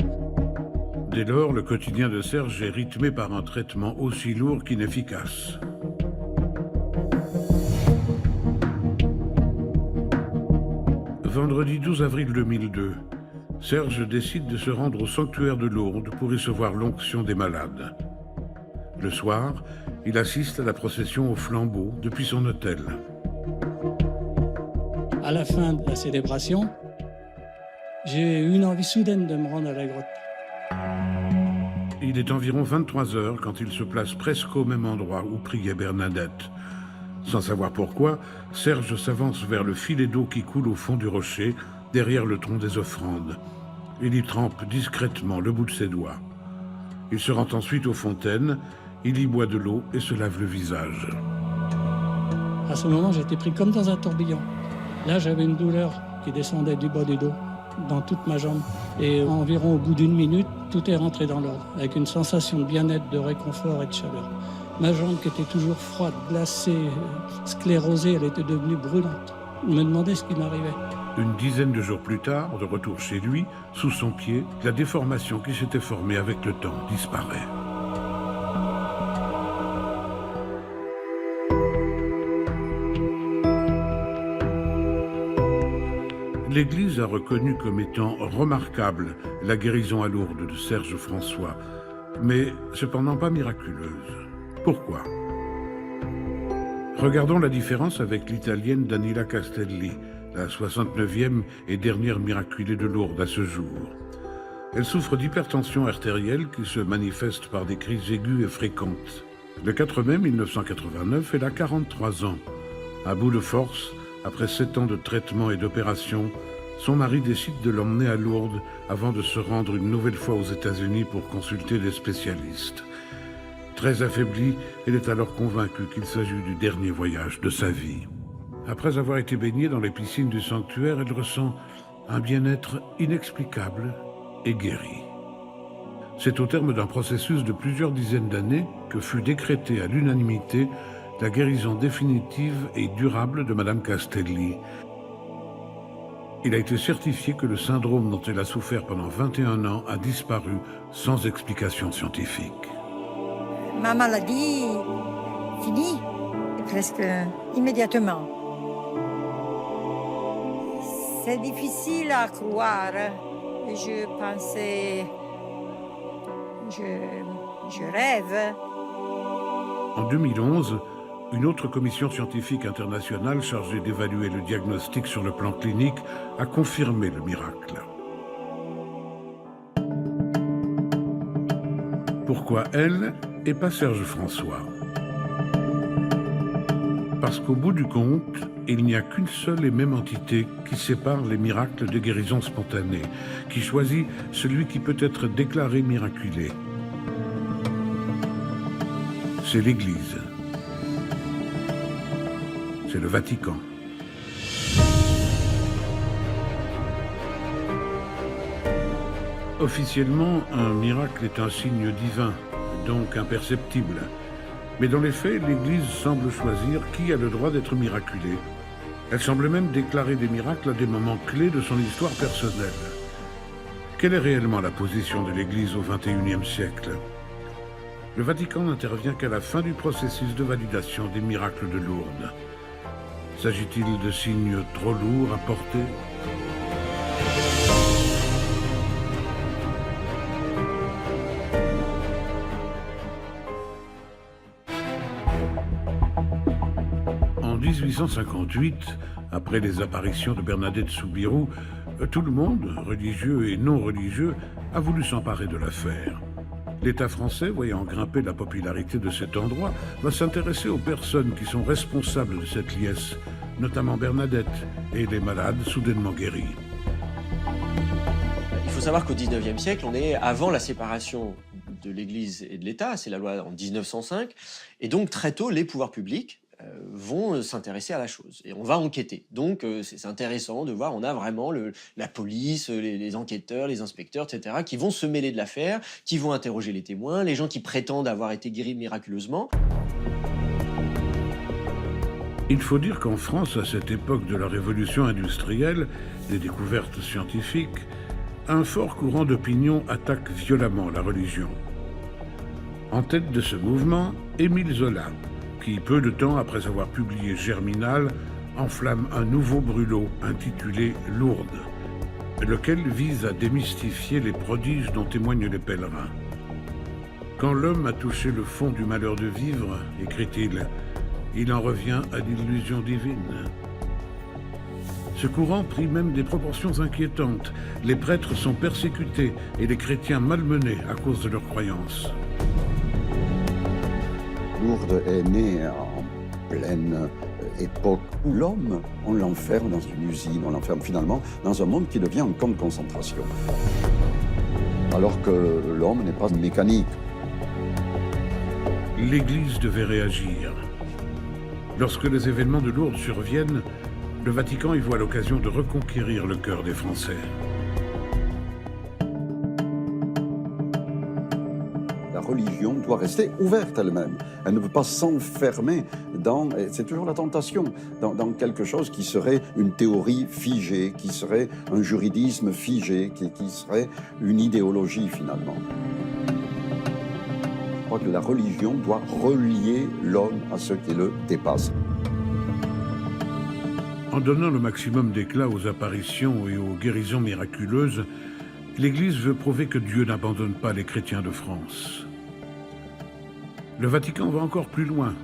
Dès lors, le quotidien de Serge est rythmé par un traitement aussi lourd qu'inefficace. Vendredi 12 avril 2002, Serge décide de se rendre au sanctuaire de Lourdes pour recevoir l'onction des malades. Le soir, il assiste à la procession au flambeau depuis son hôtel. À la fin de la célébration, j'ai eu une envie soudaine de me rendre à la grotte. Il est environ 23 heures quand il se place presque au même endroit où priait Bernadette. Sans savoir pourquoi, Serge s'avance vers le filet d'eau qui coule au fond du rocher, derrière le tronc des offrandes. Il y trempe discrètement le bout de ses doigts. Il se rend ensuite aux fontaines, il y boit de l'eau et se lave le visage. À ce moment, j'étais pris comme dans un tourbillon. Là, j'avais une douleur qui descendait du bas du dos, dans toute ma jambe. Et environ au bout d'une minute, tout est rentré dans l'ordre, avec une sensation de bien-être, de réconfort et de chaleur. Ma jambe qui était toujours froide, glacée, sclérosée, elle était devenue brûlante. Je me demandais ce qui m'arrivait. Une dizaine de jours plus tard, de retour chez lui, sous son pied, la déformation qui s'était formée avec le temps disparaît. L'Église a reconnu comme étant remarquable la guérison à Lourdes de Serge François, mais cependant pas miraculeuse. Pourquoi? Regardons la différence avec l'italienne Dalina Castelli, la 69e et dernière miraculée de Lourdes à ce jour. Elle souffre d'hypertension artérielle qui se manifeste par des crises aiguës et fréquentes. Le 4 mai 1989, elle a 43 ans. À bout de force, après 7 ans de traitement et d'opération, son mari décide de l'emmener à Lourdes avant de se rendre une nouvelle fois aux États-Unis pour consulter des spécialistes. Très affaiblie, elle est alors convaincue qu'il s'agit du dernier voyage de sa vie. Après avoir été baignée dans les piscines du sanctuaire, elle ressent un bien-être inexplicable et guérie. C'est au terme d'un processus de plusieurs dizaines d'années que fut décrétée à l'unanimité la guérison définitive et durable de Madame Castelli. Il a été certifié que le syndrome dont elle a souffert pendant 21 ans a disparu sans explication scientifique. Ma maladie finit presque immédiatement. C'est difficile à croire. Je pensais... Je rêve. En 2011, une autre commission scientifique internationale chargée d'évaluer le diagnostic sur le plan clinique a confirmé le miracle. Pourquoi elle et pas Serge François? Parce qu'au bout du compte, il n'y a qu'une seule et même entité qui sépare les miracles des guérisons spontanées, qui choisit celui qui peut être déclaré miraculé. C'est l'Église. C'est le Vatican. Officiellement, un miracle est un signe divin, donc imperceptible. Mais dans les faits, l'Église semble choisir qui a le droit d'être miraculé. Elle semble même déclarer des miracles à des moments clés de son histoire personnelle. Quelle est réellement la position de l'Église au XXIe siècle? Le Vatican n'intervient qu'à la fin du processus de validation des miracles de Lourdes. S'agit-il de signes trop lourds à porter? En 1858, après les apparitions de Bernadette Soubirous, tout le monde, religieux et non religieux, a voulu s'emparer de l'affaire. L'État français, voyant grimper la popularité de cet endroit, va s'intéresser aux personnes qui sont responsables de cette liesse, notamment Bernadette et les malades soudainement guéris. Il faut savoir qu'au XIXe siècle, on est avant la séparation de l'Église et de l'État, c'est la loi en 1905, et donc très tôt, les pouvoirs publics vont s'intéresser à la chose et on va enquêter. Donc c'est intéressant de voir, on a vraiment la police, les enquêteurs, les inspecteurs, etc. qui vont se mêler de l'affaire, qui vont interroger les témoins, les gens qui prétendent avoir été guéris miraculeusement. Il faut dire qu'en France, à cette époque de la révolution industrielle, des découvertes scientifiques, un fort courant d'opinion attaque violemment la religion. En tête de ce mouvement, Émile Zola, qui, peu de temps après avoir publié Germinal, enflamme un nouveau brûlot intitulé Lourdes, lequel vise à démystifier les prodiges dont témoignent les pèlerins. Quand l'homme a touché le fond du malheur de vivre, écrit-il, il en revient à l'illusion divine. Ce courant prit même des proportions inquiétantes. Les prêtres sont persécutés et les chrétiens malmenés à cause de leurs croyances. Lourdes est née en pleine époque où l'homme, on l'enferme dans une usine, on l'enferme finalement dans un monde qui devient un camp de concentration. Alors que l'homme n'est pas mécanique. L'Église devait réagir. Lorsque les événements de Lourdes surviennent, le Vatican y voit l'occasion de reconquérir le cœur des Français. La religion doit rester ouverte elle-même. Elle ne peut pas s'enfermer dans, c'est toujours la tentation, dans quelque chose qui serait une théorie figée, qui serait un juridisme figé, qui serait une idéologie finalement. Je crois que la religion doit relier l'homme à ce qui le dépasse. En donnant le maximum d'éclat aux apparitions et aux guérisons miraculeuses, l'Église veut prouver que Dieu n'abandonne pas les chrétiens de France. Le Vatican va encore plus loin.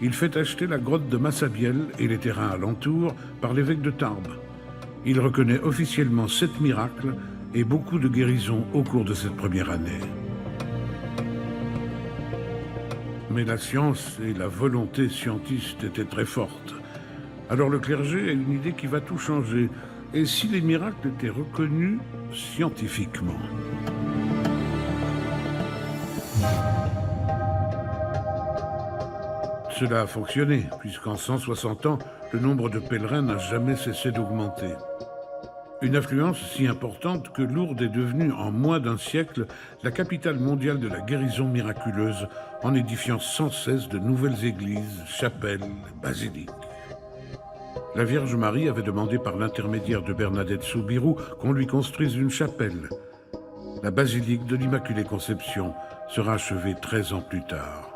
Il fait acheter la grotte de Massabielle et les terrains alentours par l'évêque de Tarbes. Il reconnaît officiellement 7 miracles et beaucoup de guérisons au cours de cette première année. Mais la science et la volonté scientiste étaient très fortes. Alors le clergé a une idée qui va tout changer. Et si les miracles étaient reconnus scientifiquement? Cela a fonctionné, puisqu'en 160 ans, le nombre de pèlerins n'a jamais cessé d'augmenter. Une affluence si importante que Lourdes est devenue, en moins d'un siècle, la capitale mondiale de la guérison miraculeuse, en édifiant sans cesse de nouvelles églises, chapelles, basiliques. La Vierge Marie avait demandé par l'intermédiaire de Bernadette Soubirous qu'on lui construise une chapelle. La basilique de l'Immaculée Conception sera achevée 13 ans plus tard.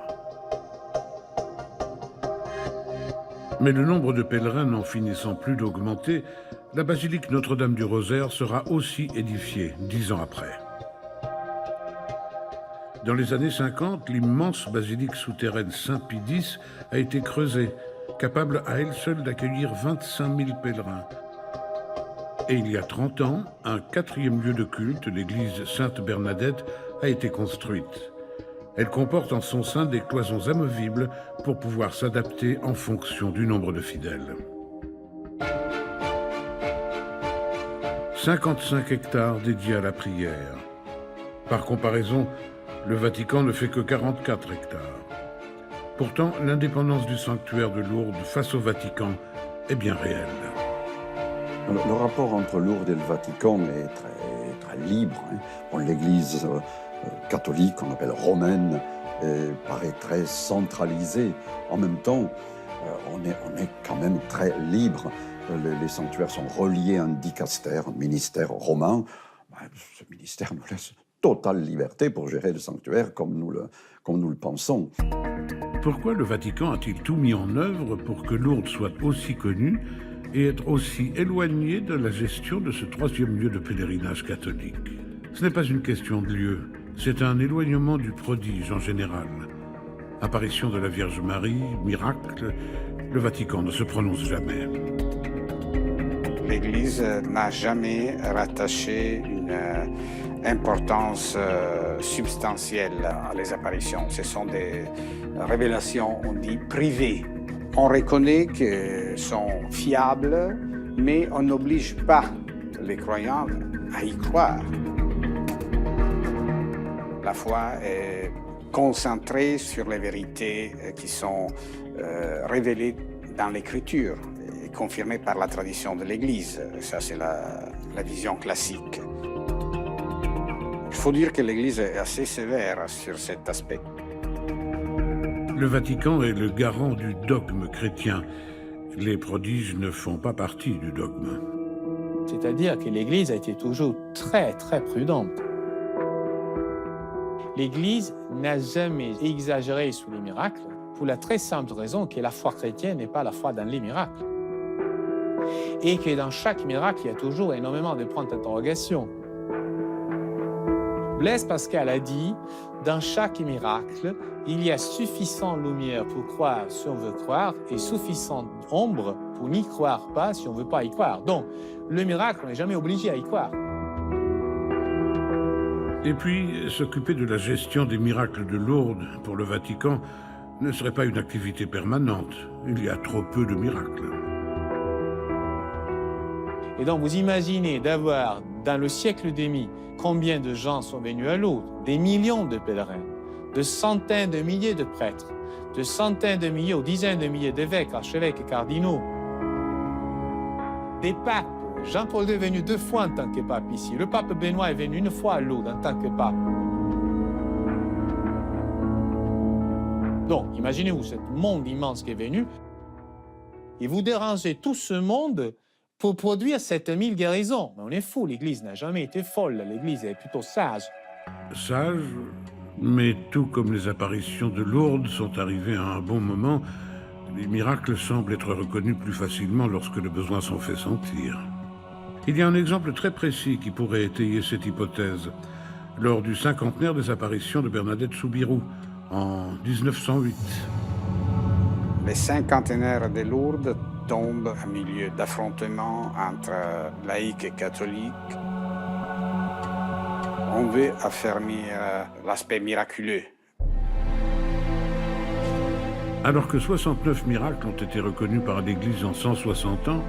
Mais le nombre de pèlerins n'en finissant plus d'augmenter, la basilique Notre-Dame du Rosaire sera aussi édifiée 10 ans après. Dans les années 50, l'immense basilique souterraine Saint-Pie X a été creusée, capable à elle seule d'accueillir 25 000 pèlerins. Et il y a 30 ans, un 4e lieu de culte, l'église Sainte-Bernadette, a été construite. Elle comporte en son sein des cloisons amovibles pour pouvoir s'adapter en fonction du nombre de fidèles. 55 hectares dédiés à la prière. Par comparaison, le Vatican ne fait que 44 hectares. Pourtant, l'indépendance du sanctuaire de Lourdes face au Vatican est bien réelle. Le rapport entre Lourdes et le Vatican est très libre. Bon, l'Église catholique, qu'on appelle romaine, paraît très centralisée. En même temps, on est quand même très libre. Les sanctuaires sont reliés à un dicaster, un ministère romain. Ce ministère nous laisse totale liberté pour gérer le sanctuaire comme nous le pensons. Pourquoi le Vatican a-t-il tout mis en œuvre pour que Lourdes soit aussi connue et être aussi éloignée de la gestion de ce 3e lieu de pèlerinage catholique? Ce n'est pas une question de lieu, c'est un éloignement du prodige en général. Apparition de la Vierge Marie, miracle, le Vatican ne se prononce jamais. L'Église n'a jamais rattaché une importance substantielle à les apparitions. Ce sont des révélations, on dit, privées. On reconnaît qu'elles sont fiables, mais on n'oblige pas les croyants à y croire. La foi est concentrée sur les vérités qui sont révélées dans l'Écriture et confirmées par la tradition de l'Église. Ça, c'est la vision classique. Il faut dire que l'Église est assez sévère sur cet aspect. Le Vatican est le garant du dogme chrétien. Les prodiges ne font pas partie du dogme. C'est-à-dire que l'Église a été toujours très prudente. L'Église n'a jamais exagéré sur les miracles pour la très simple raison que la foi chrétienne n'est pas la foi dans les miracles. Et que dans chaque miracle, il y a toujours énormément de points d'interrogation. Blaise Pascal a dit, dans chaque miracle, il y a suffisante lumière pour croire si on veut croire et suffisante ombre pour n'y croire pas si on ne veut pas y croire. Donc, le miracle, on n'est jamais obligé à y croire. Et puis, s'occuper de la gestion des miracles de Lourdes pour le Vatican ne serait pas une activité permanente. Il y a trop peu de miracles. Et donc, vous imaginez d'avoir, dans le siècle et demi, combien de gens sont venus à Lourdes? Des millions de pèlerins, de centaines de milliers de prêtres, de centaines de milliers ou dizaines de milliers d'évêques, archevêques et cardinaux. Des papes. Jean-Paul II est venu 2 fois en tant que pape ici. Le pape Benoît est venu 1 fois à Lourdes en tant que pape. Donc, imaginez-vous ce monde immense qui est venu et vous dérangez tout ce monde pour produire 7000 guérisons. Mais on est fou, l'Église n'a jamais été folle, l'Église est plutôt sage. Sage, mais tout comme les apparitions de Lourdes sont arrivées à un bon moment, les miracles semblent être reconnus plus facilement lorsque le besoin s'en fait sentir. Il y a un exemple très précis qui pourrait étayer cette hypothèse. Lors du 50e des apparitions de Bernadette Soubirous, en 1908. Les cinquantenaires de Lourdes tombent au milieu d'affrontements entre laïcs et catholiques. On veut affermir l'aspect miraculeux. Alors que 69 miracles ont été reconnus par l'Église en 160 ans,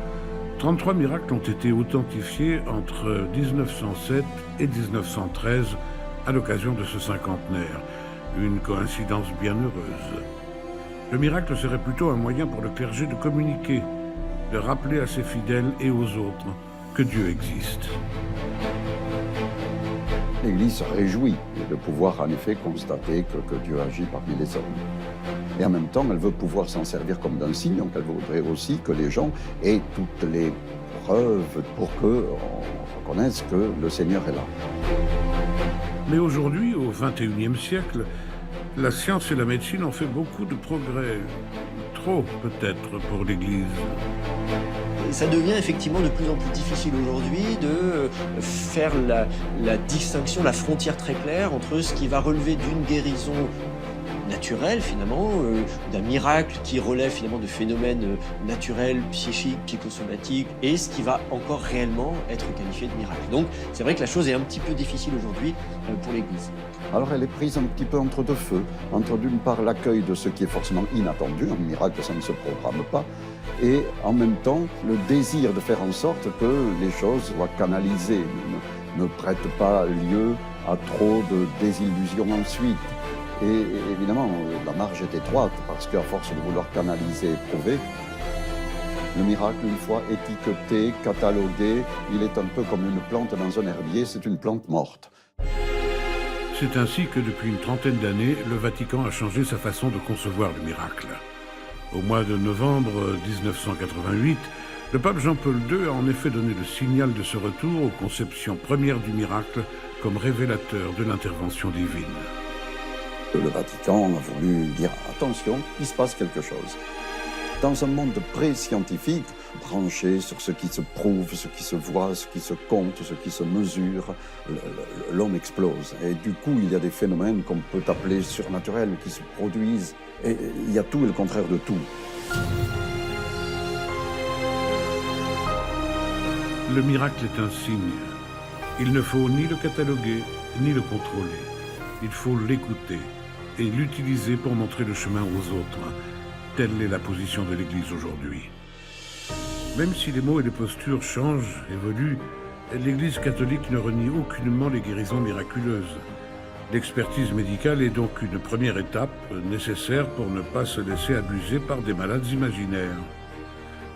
33 miracles ont été authentifiés entre 1907 et 1913 à l'occasion de ce cinquantenaire. Une coïncidence bien heureuse. Le miracle serait plutôt un moyen pour le clergé de communiquer, de rappeler à ses fidèles et aux autres que Dieu existe. L'Église se réjouit de pouvoir en effet constater que Dieu agit parmi les hommes. Et en même temps, elle veut pouvoir s'en servir comme d'un signe, donc elle voudrait aussi que les gens aient toutes les preuves pour qu'on reconnaisse que le Seigneur est là. Mais aujourd'hui, au XXIe siècle, la science et la médecine ont fait beaucoup de progrès. Trop, peut-être, pour l'Église. Ça devient effectivement de plus en plus difficile aujourd'hui de faire la distinction, la frontière très claire entre ce qui va relever d'une guérison naturelle finalement, d'un miracle qui relève finalement de phénomènes naturels, psychiques, psychosomatiques, et ce qui va encore réellement être qualifié de miracle. Donc c'est vrai que la chose est un petit peu difficile aujourd'hui pour l'Église. Alors elle est prise un petit peu entre deux feux, entre d'une part l'accueil de ce qui est forcément inattendu, un miracle ça ne se programme pas, et en même temps le désir de faire en sorte que les choses soient canalisées, ne prêtent pas lieu à trop de désillusions ensuite. Et évidemment, la marge est étroite parce qu'à force de vouloir canaliser et prouver, le miracle, une fois étiqueté, catalogué, il est un peu comme une plante dans un herbier, c'est une plante morte. C'est ainsi que depuis une trentaine d'années, le Vatican a changé sa façon de concevoir le miracle. Au mois de novembre 1988, le pape Jean-Paul II a en effet donné le signal de ce retour aux conceptions premières du miracle comme révélateur de l'intervention divine. Le Vatican a voulu dire attention, il se passe quelque chose. Dans un monde pré-scientifique, branché sur ce qui se prouve, ce qui se voit, ce qui se compte, ce qui se mesure, l'homme explose. Et du coup, il y a des phénomènes qu'on peut appeler surnaturels qui se produisent. Et il y a tout et le contraire de tout. Le miracle est un signe. Il ne faut ni le cataloguer, ni le contrôler. Il faut l'écouter et l'utiliser pour montrer le chemin aux autres. Telle est la position de l'Église aujourd'hui. Même si les mots et les postures changent, évoluent, l'Église catholique ne renie aucunement les guérisons miraculeuses. L'expertise médicale est donc une première étape nécessaire pour ne pas se laisser abuser par des malades imaginaires.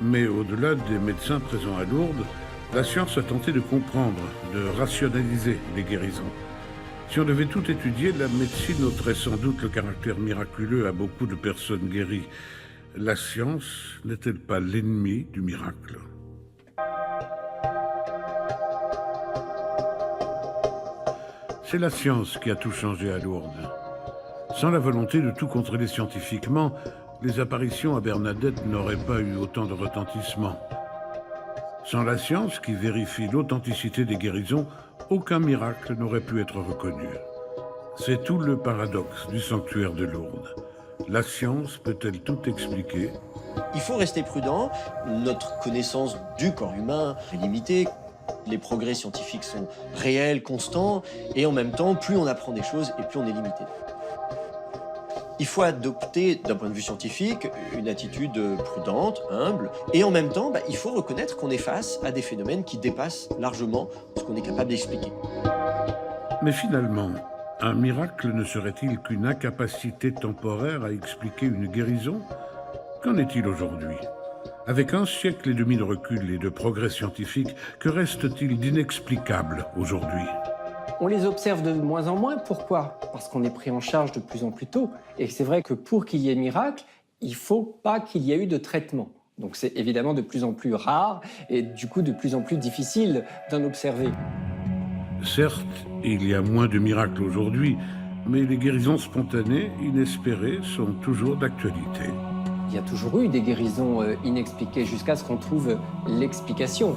Mais au-delà des médecins présents à Lourdes, la science a tenté de comprendre, de rationaliser les guérisons. Si on devait tout étudier, la médecine ôterait sans doute le caractère miraculeux à beaucoup de personnes guéries. La science n'est-elle pas l'ennemi du miracle ? C'est la science qui a tout changé à Lourdes. Sans la volonté de tout contrôler scientifiquement, les apparitions à Bernadette n'auraient pas eu autant de retentissement. Sans la science qui vérifie l'authenticité des guérisons, aucun miracle n'aurait pu être reconnu. C'est tout le paradoxe du sanctuaire de Lourdes. La science peut-elle tout expliquer ? Il faut rester prudent. Notre connaissance du corps humain est limitée. Les progrès scientifiques sont réels, constants, et en même temps, plus on apprend des choses et plus on est limité. Il faut adopter, d'un point de vue scientifique, une attitude prudente, humble, et en même temps, il faut reconnaître qu'on est face à des phénomènes qui dépassent largement ce qu'on est capable d'expliquer. Mais finalement, un miracle ne serait-il qu'une incapacité temporaire à expliquer une guérison ? Qu'en est-il aujourd'hui ? Avec un siècle et demi de recul et de progrès scientifiques, que reste-t-il d'inexplicable aujourd'hui ? On les observe de moins en moins. Pourquoi ? Parce qu'on est pris en charge de plus en plus tôt. Et c'est vrai que pour qu'il y ait miracle, il ne faut pas qu'il y ait eu de traitement. Donc c'est évidemment de plus en plus rare et du coup de plus en plus difficile d'en observer. Certes, il y a moins de miracles aujourd'hui, mais les guérisons spontanées, inespérées, sont toujours d'actualité. Il y a toujours eu des guérisons inexpliquées jusqu'à ce qu'on trouve l'explication.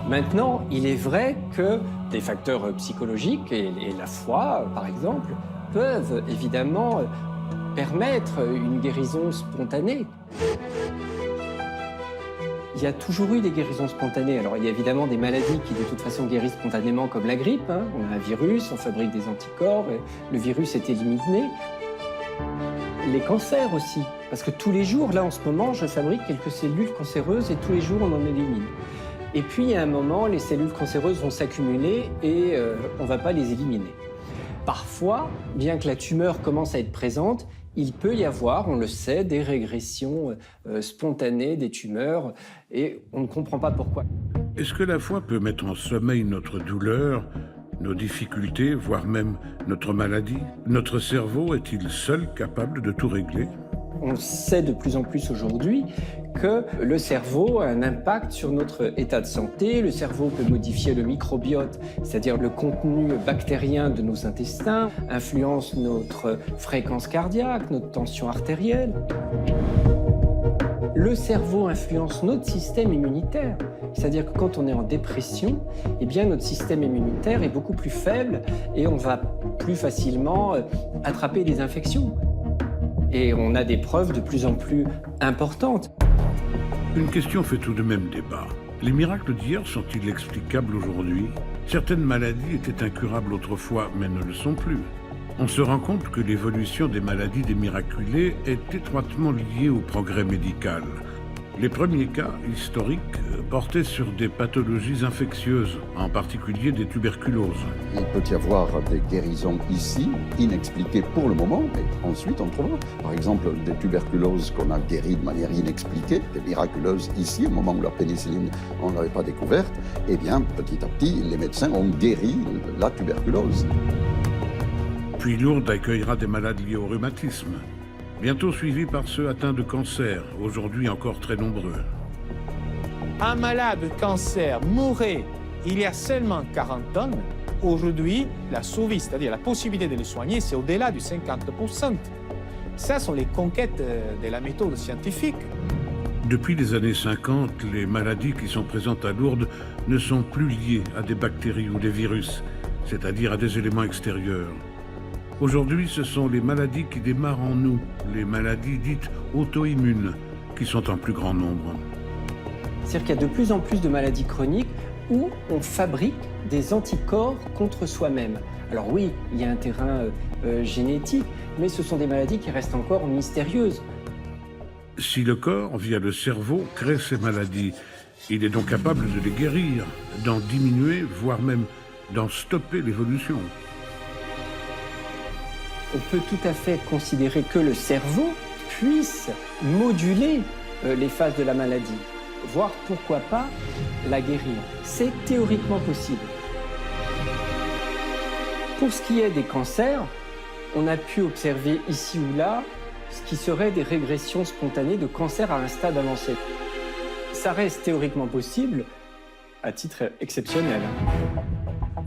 Maintenant, il est vrai que des facteurs psychologiques et la foi, par exemple, peuvent évidemment permettre une guérison spontanée. Il y a toujours eu des guérisons spontanées. Alors, il y a évidemment des maladies qui, de toute façon, guérissent spontanément, comme la grippe. On a un virus, on fabrique des anticorps, et le virus est éliminé. Les cancers aussi, parce que tous les jours, là, en ce moment, je fabrique quelques cellules cancéreuses et tous les jours, on en élimine. Et puis, à un moment, les cellules cancéreuses vont s'accumuler et on ne va pas les éliminer. Parfois, bien que la tumeur commence à être présente, il peut y avoir, on le sait, des régressions spontanées des tumeurs et on ne comprend pas pourquoi. Est-ce que la foi peut mettre en sommeil notre douleur nos difficultés, voire même notre maladie? Notre cerveau est-il seul capable de tout régler? On sait de plus en plus aujourd'hui que le cerveau a un impact sur notre état de santé. Le cerveau peut modifier le microbiote, c'est-à-dire le contenu bactérien de nos intestins, influence notre fréquence cardiaque, notre tension artérielle. Le cerveau influence notre système immunitaire. C'est-à-dire que quand on est en dépression, eh bien notre système immunitaire est beaucoup plus faible et on va plus facilement attraper des infections. Et on a des preuves de plus en plus importantes. Une question fait tout de même débat. Les miracles d'hier sont-ils explicables aujourd'hui? Certaines maladies étaient incurables autrefois, mais ne le sont plus. On se rend compte que l'évolution des maladies des miraculés est étroitement liée au progrès médical. Les premiers cas historiques portaient sur des pathologies infectieuses, en particulier des tuberculoses. Il peut y avoir des guérisons ici, inexpliquées pour le moment, mais ensuite on trouvera. Par exemple, des tuberculoses qu'on a guéries de manière inexpliquée, des miraculeuses ici, au moment où la pénicilline, on ne l'avait pas découverte, eh bien, petit à petit, les médecins ont guéri la tuberculose. Puis Lourdes accueillera des malades liés au rhumatisme, bientôt suivis par ceux atteints de cancer, aujourd'hui encore très nombreux. Un malade de cancer mourait il y a seulement 40 ans. Aujourd'hui, la survie, c'est-à-dire la possibilité de le soigner, c'est au-delà du 50%. Ça sont les conquêtes de la méthode scientifique. Depuis les années 50, les maladies qui sont présentes à Lourdes ne sont plus liées à des bactéries ou des virus, c'est-à-dire à des éléments extérieurs. Aujourd'hui, ce sont les maladies qui démarrent en nous, les maladies dites auto-immunes, qui sont en plus grand nombre. C'est-à-dire qu'il y a de plus en plus de maladies chroniques où on fabrique des anticorps contre soi-même. Alors oui, il y a un terrain génétique, mais ce sont des maladies qui restent encore mystérieuses. Si le corps, via le cerveau, crée ces maladies, il est donc capable de les guérir, d'en diminuer, voire même d'en stopper l'évolution. On peut tout à fait considérer que le cerveau puisse moduler les phases de la maladie, voire pourquoi pas la guérir. C'est théoriquement possible. Pour ce qui est des cancers, on a pu observer ici ou là ce qui serait des régressions spontanées de cancer à un stade avancé. Ça reste théoriquement possible à titre exceptionnel.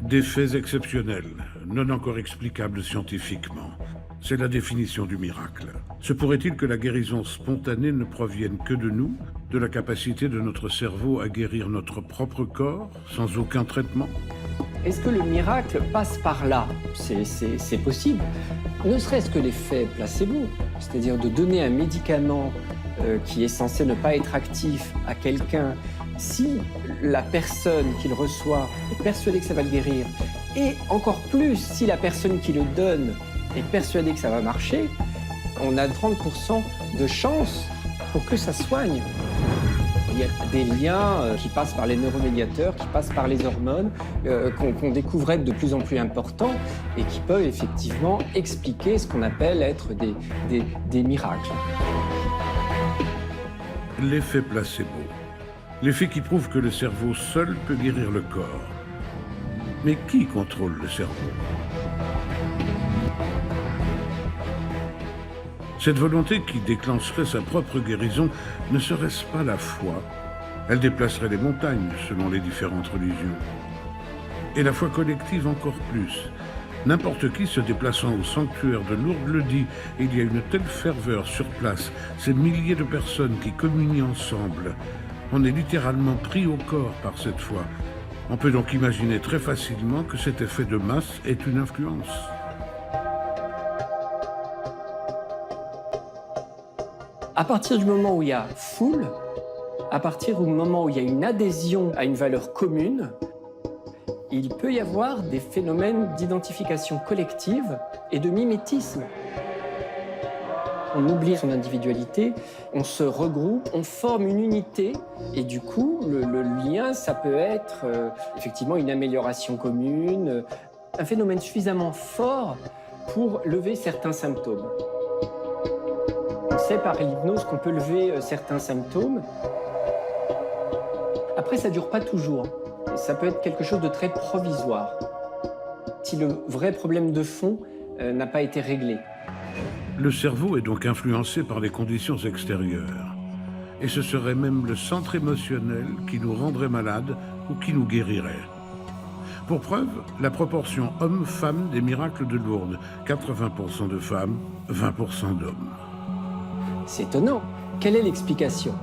Des faits exceptionnels, non encore explicables scientifiquement. C'est la définition du miracle. Se pourrait-il que la guérison spontanée ne provienne que de nous, de la capacité de notre cerveau à guérir notre propre corps, sans aucun traitement? Est-ce que le miracle passe par là? C'est possible. Ne serait-ce que l'effet placebo, c'est-à-dire de donner un médicament qui est censé ne pas être actif à quelqu'un, si la personne qui le reçoit est persuadée que ça va le guérir, et encore plus si la personne qui le donne est persuadée que ça va marcher, on a 30% de chance pour que ça soigne. Il y a des liens qui passent par les neuromédiateurs, qui passent par les hormones, qu'on découvre être de plus en plus importants et qui peuvent effectivement expliquer ce qu'on appelle être des miracles. L'effet placebo. L'effet qui prouve que le cerveau seul peut guérir le corps. Mais qui contrôle le cerveau? Cette volonté qui déclencherait sa propre guérison, ne serait-ce pas la foi? Elle déplacerait les montagnes selon les différentes religions. Et la foi collective encore plus. N'importe qui se déplaçant au sanctuaire de Lourdes le dit, il y a une telle ferveur sur place, ces milliers de personnes qui communient ensemble. On est littéralement pris au corps par cette foi. On peut donc imaginer très facilement que cet effet de masse est une influence. À partir du moment où il y a foule, à partir du moment où il y a une adhésion à une valeur commune, il peut y avoir des phénomènes d'identification collective et de mimétisme. On oublie son individualité, on se regroupe, on forme une unité et du coup, le lien, ça peut être effectivement une amélioration commune, un phénomène suffisamment fort pour lever certains symptômes. On sait par l'hypnose qu'on peut lever certains symptômes. Après, ça ne dure pas toujours. Ça peut être quelque chose de très provisoire. si le vrai problème de fond n'a pas été réglé. Le cerveau est donc influencé par les conditions extérieures. Et ce serait même le centre émotionnel qui nous rendrait malades ou qui nous guérirait. Pour preuve, la proportion hommes-femmes des miracles de Lourdes, 80% de femmes, 20% d'hommes. C'est étonnant. Quelle est l'explication?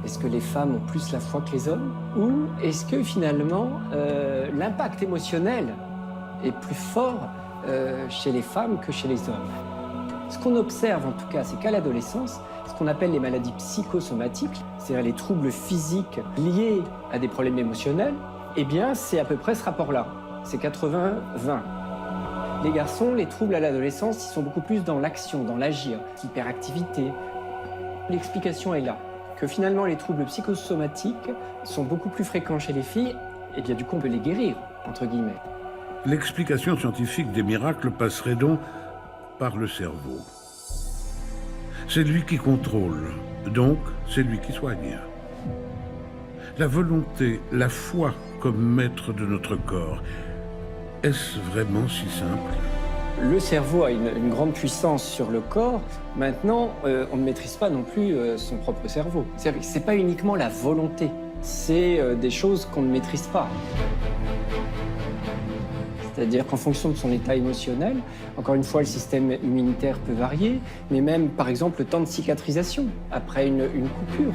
Est-ce que les femmes ont plus la foi que les hommes? Ou est-ce que finalement l'impact émotionnel est plus fort chez les femmes que chez les hommes? Ce qu'on observe en tout cas, c'est qu'à l'adolescence, ce qu'on appelle les maladies psychosomatiques, c'est-à-dire les troubles physiques liés à des problèmes émotionnels, eh bien c'est à peu près ce rapport-là. C'est 80-20. Les garçons, les troubles à l'adolescence, ils sont beaucoup plus dans l'action, dans l'agir, l'hyperactivité. L'explication est là, que finalement les troubles psychosomatiques sont beaucoup plus fréquents chez les filles, et bien du coup on peut les guérir, entre guillemets. L'explication scientifique des miracles passerait donc par le cerveau. C'est lui qui contrôle, donc c'est lui qui soigne. La volonté, la foi comme maître de notre corps, est-ce vraiment si simple? Le cerveau a une grande puissance sur le corps. Maintenant, on ne maîtrise pas non plus son propre cerveau. C'est pas uniquement la volonté, c'est des choses qu'on ne maîtrise pas. C'est-à-dire qu'en fonction de son état émotionnel, encore une fois, le système immunitaire peut varier, mais même, par exemple, le temps de cicatrisation après une coupure.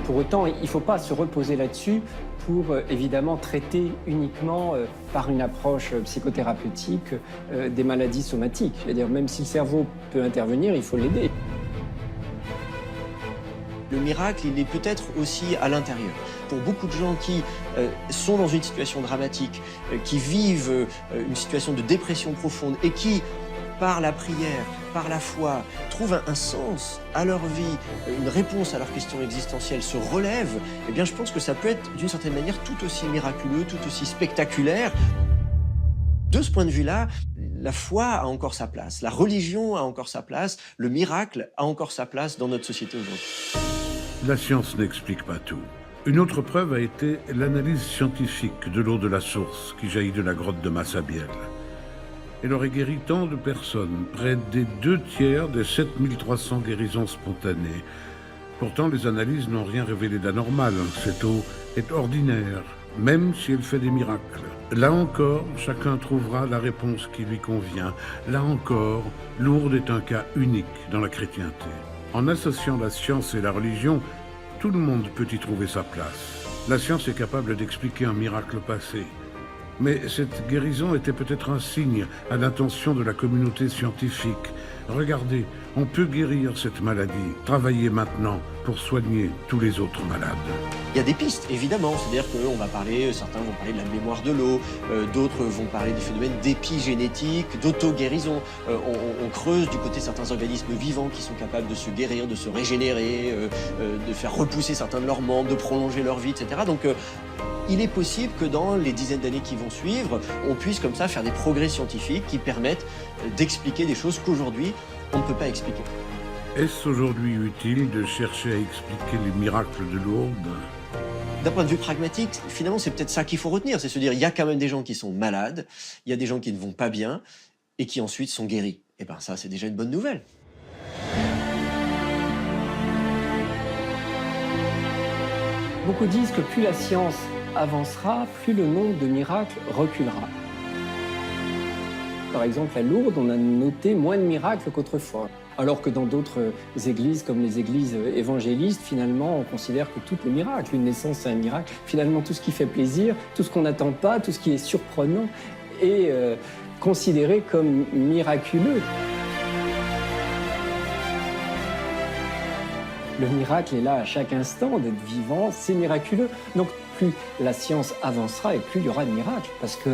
Pour autant, il ne faut pas se reposer là-dessus pour, évidemment, traiter uniquement par une approche psychothérapeutique des maladies somatiques. C'est-à-dire, même si le cerveau peut intervenir, il faut l'aider. Le miracle, il est peut-être aussi à l'intérieur. Pour beaucoup de gens qui sont dans une situation dramatique, qui vivent une situation de dépression profonde et qui, par la prière, par la foi, trouvent un sens à leur vie, une réponse à leurs questions existentielles, se relèvent, eh bien je pense que ça peut être d'une certaine manière tout aussi miraculeux, tout aussi spectaculaire. De ce point de vue-là, la foi a encore sa place, la religion a encore sa place, le miracle a encore sa place dans notre société aujourd'hui. La science n'explique pas tout. Une autre preuve a été l'analyse scientifique de l'eau de la source qui jaillit de la grotte de Massabielle. Elle aurait guéri tant de personnes, près des 2/3 des 7300 guérisons spontanées. Pourtant, les analyses n'ont rien révélé d'anormal. Cette eau est ordinaire, même si elle fait des miracles. Là encore, chacun trouvera la réponse qui lui convient. Là encore, Lourdes est un cas unique dans la chrétienté. En associant la science et la religion, tout le monde peut y trouver sa place. La science est capable d'expliquer un miracle passé. Mais cette guérison était peut-être un signe à l'intention de la communauté scientifique. Regardez, on peut guérir cette maladie. Travaillez maintenant pour soigner tous les autres malades. Il y a des pistes, évidemment. C'est-à-dire qu'on va parler, certains vont parler de la mémoire de l'eau, d'autres vont parler des phénomènes d'épigénétique, d'auto-guérison. On creuse du côté de certains organismes vivants qui sont capables de se guérir, de se régénérer, de faire repousser certains de leurs membres, de prolonger leur vie, etc. Donc, il est possible que dans les dizaines d'années qui vont suivre, on puisse comme ça faire des progrès scientifiques qui permettent d'expliquer des choses qu'aujourd'hui, on ne peut pas expliquer. Est-ce aujourd'hui utile de chercher à expliquer les miracles de Lourdes? D'un point de vue pragmatique, finalement, c'est peut-être ça qu'il faut retenir, c'est se dire, il y a quand même des gens qui sont malades, il y a des gens qui ne vont pas bien, et qui ensuite sont guéris. Et bien ça, c'est déjà une bonne nouvelle. Beaucoup disent que plus la science avancera, plus le nombre de miracles reculera. Par exemple, à Lourdes, on a noté moins de miracles qu'autrefois. Alors que dans d'autres églises, comme les églises évangélistes, finalement, on considère que tout est miracle. Une naissance, c'est un miracle. Finalement, tout ce qui fait plaisir, tout ce qu'on n'attend pas, tout ce qui est surprenant, est considéré comme miraculeux. Le miracle est là à chaque instant, d'être vivant, c'est miraculeux. Donc plus la science avancera et plus il y aura de miracles, parce que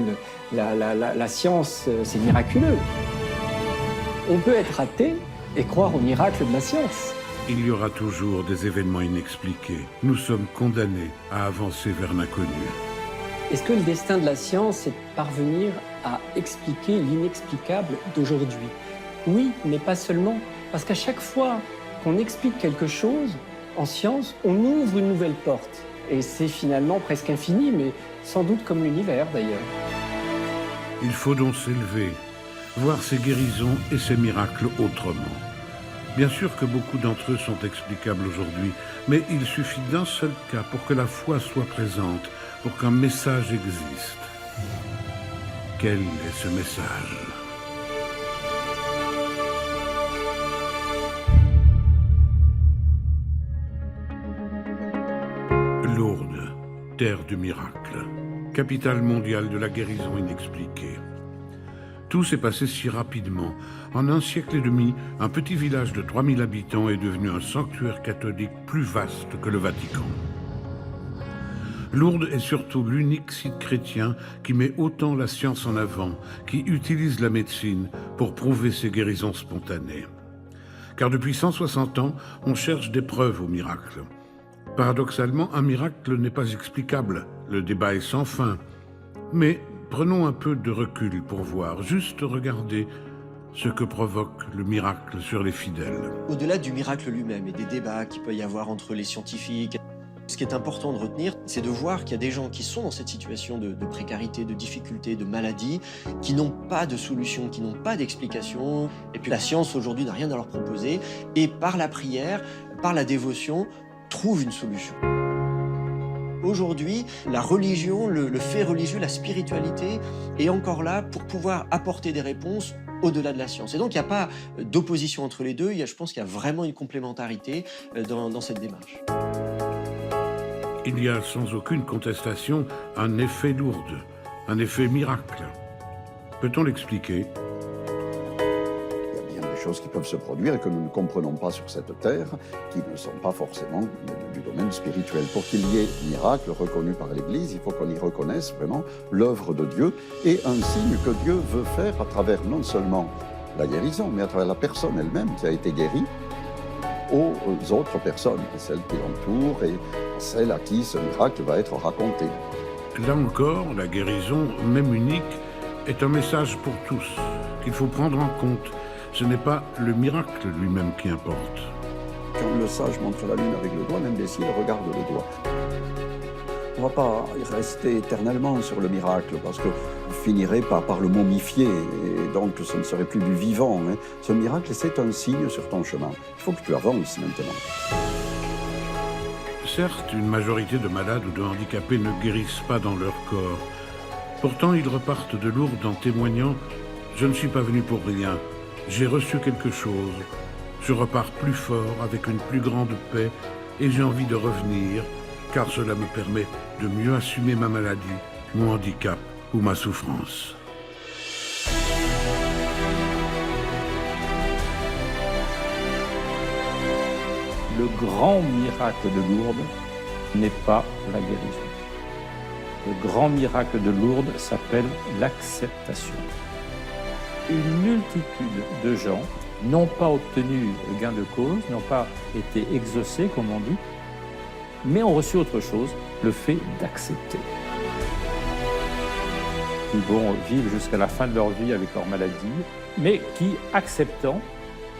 la science, c'est miraculeux. On peut être athée et croire au miracle de la science. Il y aura toujours des événements inexpliqués. Nous sommes condamnés à avancer vers l'inconnu. Est-ce que le destin de la science, c'est de parvenir à expliquer l'inexplicable d'aujourd'hui? Oui, mais pas seulement. Parce qu'à chaque fois qu'on explique quelque chose en science, on ouvre une nouvelle porte. Et c'est finalement presque infini, mais sans doute comme l'univers d'ailleurs. Il faut donc s'élever, voir ces guérisons et ces miracles autrement. Bien sûr que beaucoup d'entre eux sont explicables aujourd'hui, mais il suffit d'un seul cas pour que la foi soit présente, pour qu'un message existe. Quel est ce message ? Lourdes, terre du miracle, capitale mondiale de la guérison inexpliquée. Tout s'est passé si rapidement. En un siècle et demi, un petit village de 3000 habitants est devenu un sanctuaire catholique plus vaste que le Vatican. Lourdes est surtout l'unique site chrétien qui met autant la science en avant, qui utilise la médecine pour prouver ses guérisons spontanées. Car depuis 160 ans, on cherche des preuves au miracle. Paradoxalement, un miracle n'est pas explicable. Le débat est sans fin. Mais prenons un peu de recul pour voir, juste regarder ce que provoque le miracle sur les fidèles. Au-delà du miracle lui-même et des débats qu'il peut y avoir entre les scientifiques, ce qui est important de retenir, c'est de voir qu'il y a des gens qui sont dans cette situation de précarité, de difficulté, de maladie, qui n'ont pas de solution, qui n'ont pas d'explication. Et puis la science aujourd'hui n'a rien à leur proposer. Et par la prière, par la dévotion, trouve une solution. Aujourd'hui, la religion, le fait religieux, la spiritualité est encore là pour pouvoir apporter des réponses au-delà de la science. Et donc, il n'y a pas d'opposition entre les deux. Je pense qu'il y a vraiment une complémentarité dans cette démarche. Il y a sans aucune contestation un effet Lourdes, un effet miracle. Peut-on l'expliquer ? Il y a bien des choses qui peuvent se produire et que nous ne comprenons pas sur cette terre, qui ne sont pas forcément du domaine spirituel. Pour qu'il y ait miracle reconnu par l'Église, il faut qu'on y reconnaisse vraiment l'œuvre de Dieu et un signe que Dieu veut faire à travers non seulement la guérison, mais à travers la personne elle-même qui a été guérie, aux autres personnes, celles qui l'entourent et celles à qui ce miracle va être raconté. Là encore, la guérison, même unique, est un message pour tous, qu'il faut prendre en compte. Ce n'est pas le miracle lui-même qui importe. Quand le sage montre la lune avec le doigt, l'imbécile regarde le doigt. On ne va pas rester éternellement sur le miracle, parce que vous finirez par le momifier, et donc ce ne serait plus du vivant. Hein. Ce miracle, c'est un signe sur ton chemin. Il faut que tu avances maintenant. Certes, une majorité de malades ou de handicapés ne guérissent pas dans leur corps. Pourtant, ils repartent de Lourdes en témoignant « Je ne suis pas venu pour rien, j'ai reçu quelque chose. Je repars plus fort, avec une plus grande paix, et j'ai envie de revenir, car cela me permet de mieux assumer ma maladie, mon handicap ou ma souffrance. » Le grand miracle de Lourdes n'est pas la guérison. Le grand miracle de Lourdes s'appelle l'acceptation. Une multitude de gens n'ont pas obtenu gain de cause, n'ont pas été exaucés, comme on dit, mais ont reçu autre chose, le fait d'accepter. Ils vont vivre jusqu'à la fin de leur vie avec leur maladie, mais qui, acceptant,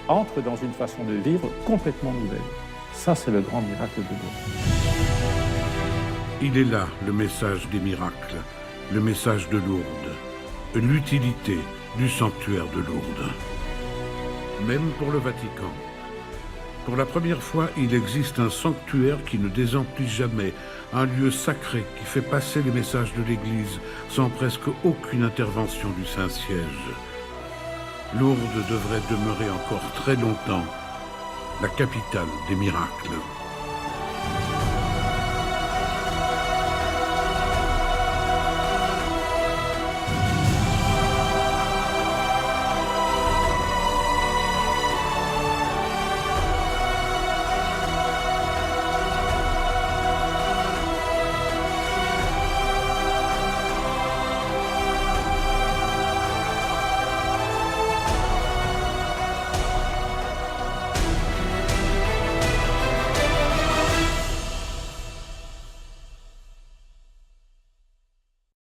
entrent dans une façon de vivre complètement nouvelle. Ça, c'est le grand miracle de Lourdes. Il est là le message des miracles, le message de Lourdes, l'utilité du sanctuaire de Lourdes. Même pour le Vatican. Pour la première fois, il existe un sanctuaire qui ne désemplit jamais, un lieu sacré qui fait passer les messages de l'Église sans presque aucune intervention du Saint-Siège. Lourdes devrait demeurer encore très longtemps la capitale des miracles.